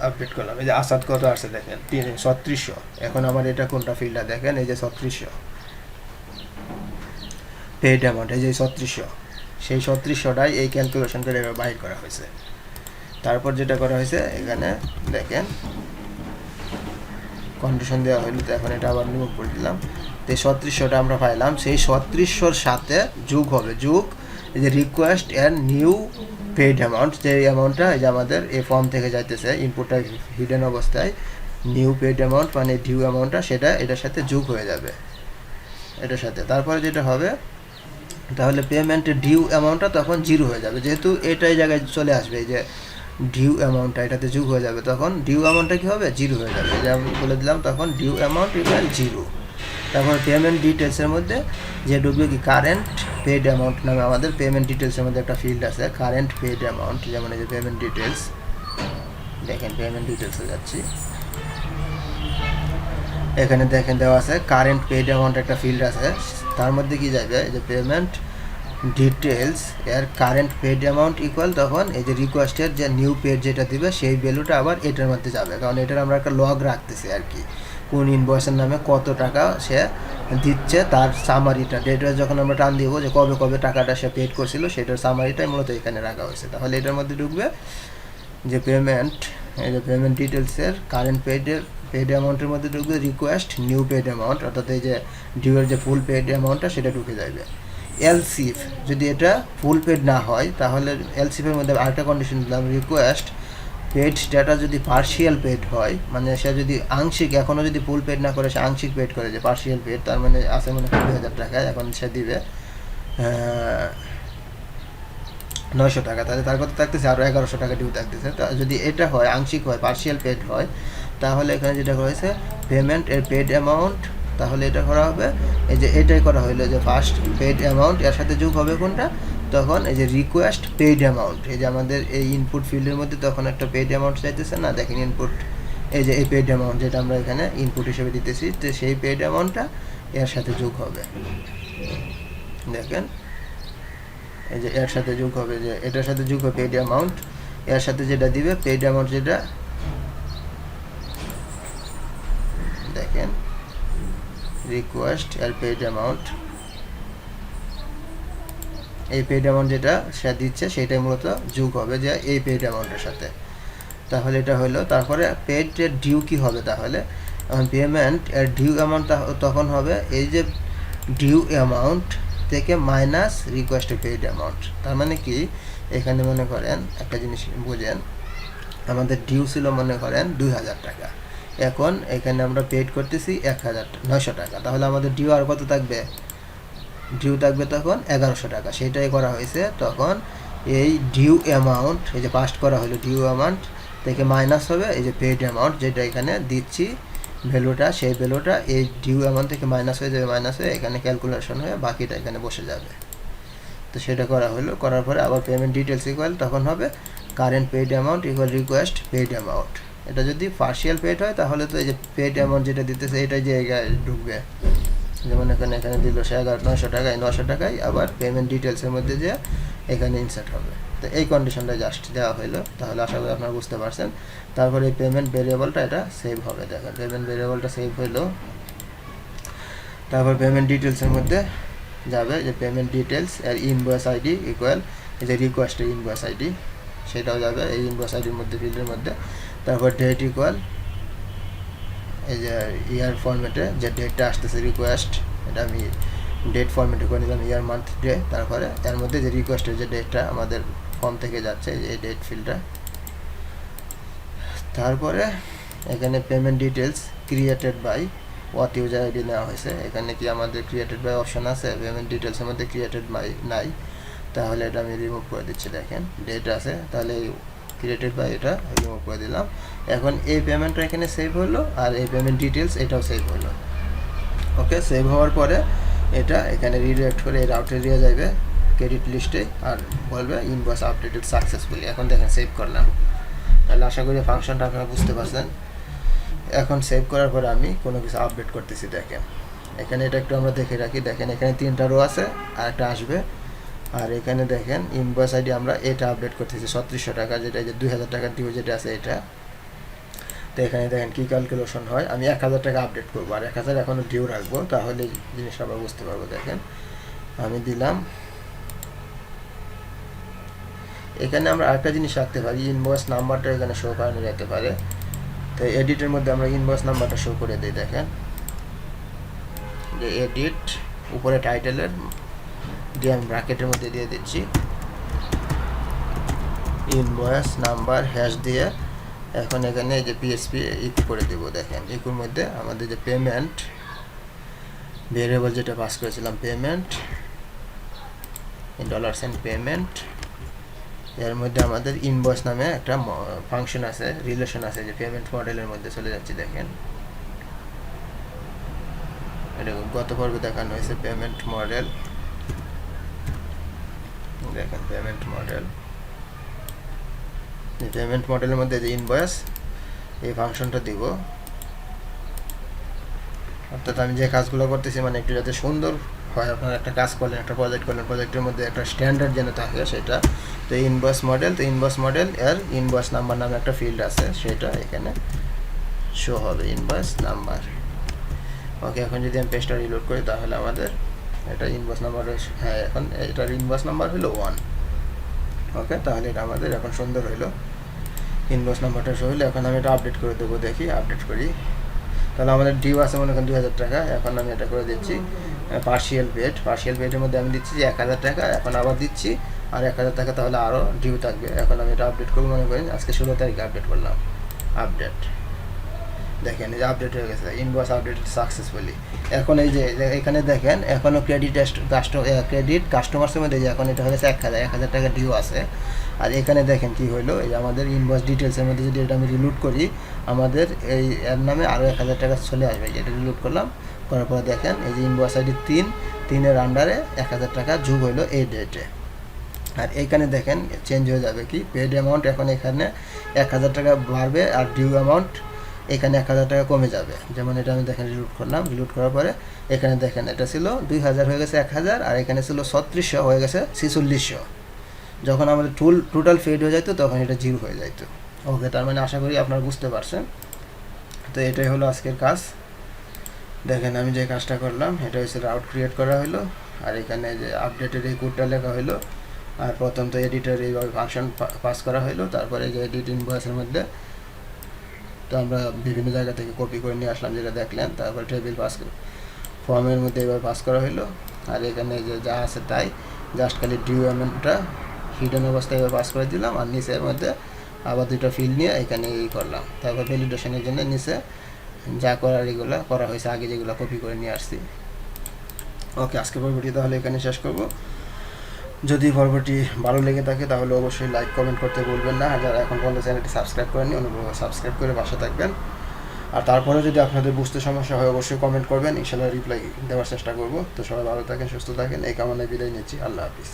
আপডেট করলাম, এই যে আসাদ কত আসছে দেখেন 3600। এখন আমার এটা কোনটা ফিল্ডটা দেখেন, এই যে 3600 পেইড অ্যামাউন্ট, এই যে 3600, সেই 3600টাই এই ক্যালকুলেশন করে বাইর করা হয়েছে। তারপর যেটা করা হয়েছে এখানে দেখেন কন্ডিশন দেওয়া হইলো, তো এখন এটা আবার রিমুভ করে দিলাম, তো এই 3600টা আমরা পাইলাম, সেই 3600-র সাথে যোগ হবে, যোগ এই যে request and new paid amount, যে অ্যামাউন্টটা এই যে আমাদের এই ফর্ম থেকে যাইতেছে ইনপুটটা হিডেন অবস্থায়, নিউ পেইড অ্যামাউন্ট মানে ডিউ অ্যামাউন্টটা, সেটা এটার সাথে যোগ হয়ে যাবে এটার সাথে। তারপরে যেটা হবে, তাহলে পেমেন্টের ডিউ অ্যামাউন্টটা তখন জিরো হয়ে যাবে, যেহেতু এটাই জায়গায় চলে আসবে, এই যে ডিউ অ্যামাউন্টটা এটাতে যোগ হয়ে যাবে, তখন ডিউ অ্যামাউন্টটা কী হবে, জিরো হয়ে যাবে, যে আমি বলে দিলাম তখন ডিউ অ্যামাউন্ট ইকুয়াল জিরো। তারপর পেমেন্ট ডিটেলসের মধ্যে যে ঢুকবে কি কারেন্ট পেড অ্যামাউন্ট নামে, আমাদের পেমেন্ট ডিটেলসের মধ্যে একটা ফিল্ড আছে কারেন্ট পেড অ্যামাউন্ট, যেমন এই যে পেমেন্ট ডিটেলস, দেখেন পেমেন্ট ডিটেলসে যাচ্ছি, এখানে দেখেন দেওয়া আছে কারেন্ট পেড অ্যামাউন্ট একটা ফিল্ড আছে, তার মধ্যে কি যাবে এই যে পেমেন্ট ডিটেলস এর কারেন্ট পেড অ্যামাউন্ট ইকুয়াল, তখন এই যে রিকোয়েস্টের যে নিউ পেড যেটা দিবে সেই ভ্যালুটা আবার এটার মধ্যে যাবে, কারণ এটার আমরা একটা লগ রাখতেছি আর কি, কোন ইনভয়েসের নামে কত টাকা সে দিচ্ছে তার সামারিটা, ডেটা যখন আমরা টান দিব যে কবে কবে টাকাটা সে পেড করছিল সেটার সামারিটাই মূলত এখানে রাখা হয়েছে। তাহলে এটার মধ্যে ঢুকবে যে পেমেন্ট, এই যে পেমেন্ট ডিটেলসের কারেন্ট পেড অ্যামাউন্টের মধ্যে ঢুকবে রিকোয়েস্ট নিউ পেড অ্যামাউন্ট, অর্থাৎ এই যে ডিউয়ের যে ফুল পেড অ্যামাউন্টটা সেটা ঢুকে যাবে। এলসিএফ যদি এটা ফুল পেড না হয়, তাহলে এলসিএফের মধ্যে আরেকটা কন্ডিশন দিলাম, রিকোয়েস্ট পেড ডেটা যদি পার্শিয়াল পেড হয়, মানে সে যদি আংশিক, এখনও যদি ফুল পেড না করে সে আংশিক পেড করে, যে পার্শিয়াল পেড, তার মানে আছে মনে হয় 2000 টাকা, এখন সে দিবে 900 টাকা, তাহলে তার কথা থাকতেছে আরও 1100 টাকা ডিউ থাকতেছে। তা যদি এটা হয় আংশিক হয় পার্শিয়াল পেড হয়, তাহলে এখানে যেটা করা হয়েছে পেমেন্ট এর পেড অ্যামাউন্ট, তাহলে এটা করা হবে এই যে এটাই করা হইলো যে ফার্স্ট পেড অ্যামাউন্ট এর সাথে যোগ হবে কোনটা, তখন এই যে রিকোয়েস্ট পেড অ্যামাউন্ট, এই যে আমাদের এই ইনপুট ফিল্ডের মধ্যে তখন একটা পেড অ্যামাউন্ট চাইতেছে না, দেখেন ইনপুট, এই যে এই পেড অ্যামাউন্ট যেটা আমরা এখানে ইনপুট হিসেবে দিতেছি, তো সেই পেড অ্যামাউন্টটা এর সাথে যোগ হবে, দেখেন এই যে এর সাথে যোগ হবে, যে এটার সাথে যোগ হবে পেড অ্যামাউন্ট, এর সাথে যেটা দিবে পেড অ্যামাউন্ট, যেটা দেখেন রিকোয়েস্ট এর পেড অ্যামাউন্ট, এই পেড অ্যামাউন্ট যেটা সে দিচ্ছে সেটাই মূলত যোগ হবে যে এই পেড অ্যামাউন্টের সাথে। তাহলে এটা হলো, তারপরে পেড এর ডিউ কি হবে, তাহলে পেমেন্ট এর ডিউ অ্যামাউন্ট তখন হবে এই যে ডিউ অ্যামাউন্ট থেকে মাইনাস রিকোয়েস্টের পেড অ্যামাউন্ট। তার মানে কি, এখানে মনে করেন একটা জিনিস বুঝেন, আমাদের ডিউ ছিল মনে করেন 2000 টাকা, এখন এখানে আমরা পেড করতেছি 1900 টাকা, তাহলে আমাদের ডিউ আর কত থাকবে ডিউ থাকবে তখন 1100 টাকা, সেটাই করা হয়েছে। তখন এই ডিউ অ্যামাউন্ট, এই যে পাস্ট করা হলো ডিউ অ্যামাউন্ট থেকে মাইনাস হবে এই যে পেড অ্যামাউন্ট, যেটা এখানে দিচ্ছি ভ্যালুটা, সেই ভ্যালুটা এই ডিউ অ্যামাউন্ট থেকে মাইনাস হয়ে যাবে, মাইনাস হয়ে এখানে ক্যালকুলেশন হয়ে বাকিটা এখানে বসে যাবে। তো সেটা করা হলো, করার পরে আবার পেমেন্ট ডিটেলস ইকুয়াল তখন হবে current paid amount equal request paid amount. এটা যদি পার্শিয়াল পেড হয় তাহলে তো এই যে পেড অ্যামাউন্ট যেটা দিতেছে এটাই জায়গায় ঢুকবে, যেমন এখানে দিল সে 900 টাকায়, 900 টাকায় আবার পেমেন্ট ডিটেলসের মধ্যে যে এখানে ইনসার্ট হবে। তো এই কন্ডিশনটা জাস্ট দেওয়া হলো, তাহলে আশা করি আপনারা বুঝতে পারছেন। তারপরে এই পেমেন্ট ভেরিয়েবলটা এটা সেভ হবে, দেখেন পেমেন্ট ভেরিয়েবলটা সেভ হলো। তারপর পেমেন্ট ডিটেলসের মধ্যে যাবে যে পেমেন্ট ডিটেলস এর ইনভয়েস আইডি ইকুয়াল এই যে রিকোয়েস্টের ইনভয়েস আইডি, সেটাও যাবে এই ইনভয়েস আইডির মধ্যে, ফিল্ডের মধ্যে। তারপর ডেট ইকুয়াল এই যে ইয়ার ফরম্যাটে যে ডেটটা আসতেছে রিকোয়েস্ট, এটা আমি ডেট ফরম্যাটে করে নিলাম, ইয়ার মান্থ ডে। তারপরে এর মধ্যে যে রিকোয়েস্টের যে ডেটটা আমাদের ফর্ম থেকে যাচ্ছে এই ডেট ফিল্ডটা। তারপরে এখানে payment details created by what user ID নেওয়া হয়েছে, এখানে কি আমাদের ক্রিয়েটেড বাই অপশন আছে, পেমেন্ট ডিটেলসের মধ্যে ক্রিয়েটেড বাই নাই, তাহলে এটা আমি রিমুভ করে দিচ্ছি। দেখেন ডেট আছে, তাহলে ক্রিয়েটেড বাই এটা রিমুভ করে দিলাম। এখন এই পেমেন্টটা এখানে সেভ হলো আর এই পেমেন্ট ডিটেলস এটাও সেভ হলো। ওকে, সেভ হওয়ার পরে এটা এখানে রিডাইরেক্ট করে এই রাউটে দিয়ে যাবে ক্রেডিট লিস্টে আর বলবে ইনভয়েস আপডেটেড সাকসেসফুলি। এখন দেখেন সেভ করলাম, তাহলে আশা করি ফাংশনটা আপনারা বুঝতে পারছেন। এখন সেভ করার পরে আমি কোনো কিছু আপডেট করতেছি, দেখেন এখানে এটা একটু আমরা দেখে রাখি। দেখেন এখানে 3টা রো আছে আর একটা আসবে, আর এখানে দেখেন ইনভয়েস আইডি আমরা এটা আপডেট করতেছি 3700 টাকা, যেটা যে 2000 টাকার ডিউ যেটা আছে এটা। তো এখানে দেখেন কী ক্যালকুলেশন হয়, আমি 1000 টাকা আপডেট করবো আর 1000 এখনও ডিউ রাখবো, তাহলে জিনিসটা আমরা বুঝতে পারবো। দেখেন আমি দিলাম, এখানে আমরা আরেকটা জিনিস রাখতে পারি, ইনভয়েস নাম্বারটা এখানে শো করানো যেতে পারে। তো এডিটের মধ্যে আমরা ইনভয়েস নাম্বারটা শো করে দিই, দেখেন যে এডিট উপরে টাইটেলের দিয়ে আমি ব্র্যাকেটের মধ্যে দিয়ে দিচ্ছি ইনভয়েস নাম্বার হ্যাশ দিয়ে। এখন এখানে যে পিএসপি ইকু করে দেবো, দেখেন ইকুর মধ্যে আমাদের যে পেমেন্ট ভেরিয়েবল যেটা পাস করেছিলাম পেমেন্ট $, পেমেন্ট, এর মধ্যে আমাদের ইনভয়েস নামে একটা ফাংশন আছে, রিলেশন আছে, যে পেমেন্ট মডেলের মধ্যে চলে যাচ্ছে। দেখেন এটা গত পর্বে দেখানো হয়েছে পেমেন্ট মডেল, দেখেন পেমেন্ট মডেল, পেমেন্ট মডেলের মধ্যে যে ইনভয়েস এই ফাংশনটা দিব। অর্থাৎ আমি যে কাজগুলো করতেছি মানে একটু যাতে সুন্দর হয়, আপনারা একটা কাজ করলেন, একটা প্রজেক্ট করলেন, প্রজেক্টের মধ্যে একটা স্ট্যান্ডার্ড যেন থাকে সেটা। তো ইনভয়েস মডেল, তো ইনভয়েস মডেল এর ইনভয়েস নাম্বার নামে একটা ফিল্ড আছে, সেটা এখানে শো হবে ইনভয়েস নাম্বার। ওকে, এখন যদি আমি পেজটা রিলোড করি তাহলে আমাদের এটা ইনভয়েস নাম্বার, হ্যাঁ এখন এটার ইনভয়েস নাম্বার হলো 1। ওকে, তাহলে এটা আমাদের এখন সুন্দর হইলো, ইনভয়েস নাম্বারটা শো হইলো। এখন আমি এটা আপডেট করে দেবো, দেখি আপডেট করি। তাহলে আমাদের ডিউ আছে মনে করেন 2000 টাকা, এখন আমি এটা করে দিচ্ছি পার্শিয়াল পেড। পার্শিয়াল পেডের মধ্যে আমি দিচ্ছি যে 1000 টাকা, এখন আবার দিচ্ছি আর 1000 টাকা, তাহলে আরও ডিউ থাকবে। এখন আমি এটা আপডেট করবো, মনে করেন আজকে 16 তারিখে আপডেট করলাম, আপডেট, দেখেন এই যে আপডেট হয়ে গেছে, ইনভয়েস আপডেট সাকসেসফুলি। এখন এই যে এখানে দেখেন এখনও ক্রেডিট কাস্টমার্সের মধ্যে যে এখন এটা হয়ে গেছে 1000 টাকা ডিউ আছে। আর এখানে দেখেন কি হইলো, এই আমাদের ইনভয়েস ডিটেলসের মধ্যে যদি এটা আমি রিলোড করি, আমাদের এই এর নামে আরও 1000 টাকা চলে আসবে। এটা রিলোড করলাম, করার পরে দেখেন এই যে ইনভয়েস আইডি 3-3-এর আন্ডারে 1000 টাকা যোগ হইলো এই ডেটে। আর এইখানে দেখেন চেঞ্জ হয়ে যাবে কি, পেড অ্যামাউন্ট এখন এখানে 1000 টাকা বাড়বে আর ডিউ অ্যামাউন্ট এখানে 1000 টাকা কমে যাবে। যেমন এটা আমি দেখেন রিলোড করলাম, রিলোড করার পরে এখানে দেখেন এটা ছিল 2000 হয়ে গেছে 1000, আর এখানে ছিল 3600 হয়ে গেছে 4600। যখন আমাদের টোটাল ফেড হয়ে যাইতো তখন এটা 0 হয়ে যাইতো। ওকে, তার মানে আশা করি আপনারা বুঝতে পারছেন। তো এটাই হলো আজকের কাজ। দেখেন আমি যে কাজটা করলাম এটা হচ্ছে রাউট ক্রিয়েট করা হলো, আর এখানে যে আপডেটের এই কোডটা লেখা হলো, আর প্রথম তো এডিটর এইভাবে ফাংশন পাস করা হলো, তারপরে যে এডিট ইনভয়েসের মধ্যে তো আমরা বিভিন্ন জায়গা থেকে কপি করে নিয়ে আসলাম যেটা দেখলেন, তারপর টেবিল পাস ফর্মের মধ্যে এবার পাস করা হলো। আর এখানে যে যা আছে তাই জাস্ট খালি ডিউ অ্যামাউন্টটা হিডেন অবস্থায় এবার পাস করে দিলাম, আর নিচের মধ্যে আবার 2টা ফিল্ড নিয়ে এখানে এই করলাম। তারপর ভ্যালিডেশনের জন্য নিচে যা করার এগুলো করা হয়েছে আগে যেগুলো কপি করে নিয়ে আসছি। ওকে, আজকের পর্বটি তাহলে এখানে শেষ করব। যদি পর্বটি ভালো লেগে থাকে তাহলে অবশ্যই লাইক কমেন্ট করতে ভুলবেন না। আর যারা এখন পর্যন্ত চ্যানেলটি সাবস্ক্রাইব করেননি অনুগ্রহ সাবস্ক্রাইব করে পাশে থাকবেন। আর তারপরে যদি আপনাদের বুঝতে সমস্যা হয় অবশ্যই কমেন্ট করবেন, ইনশাআল্লাহ রিপ্লাই দেওয়ার চেষ্টা করব। তো সবাই ভালো থাকেন, সুস্থ থাকেন, এই কামনায় বিদায় নিচ্ছি। আল্লাহ হাফিজ।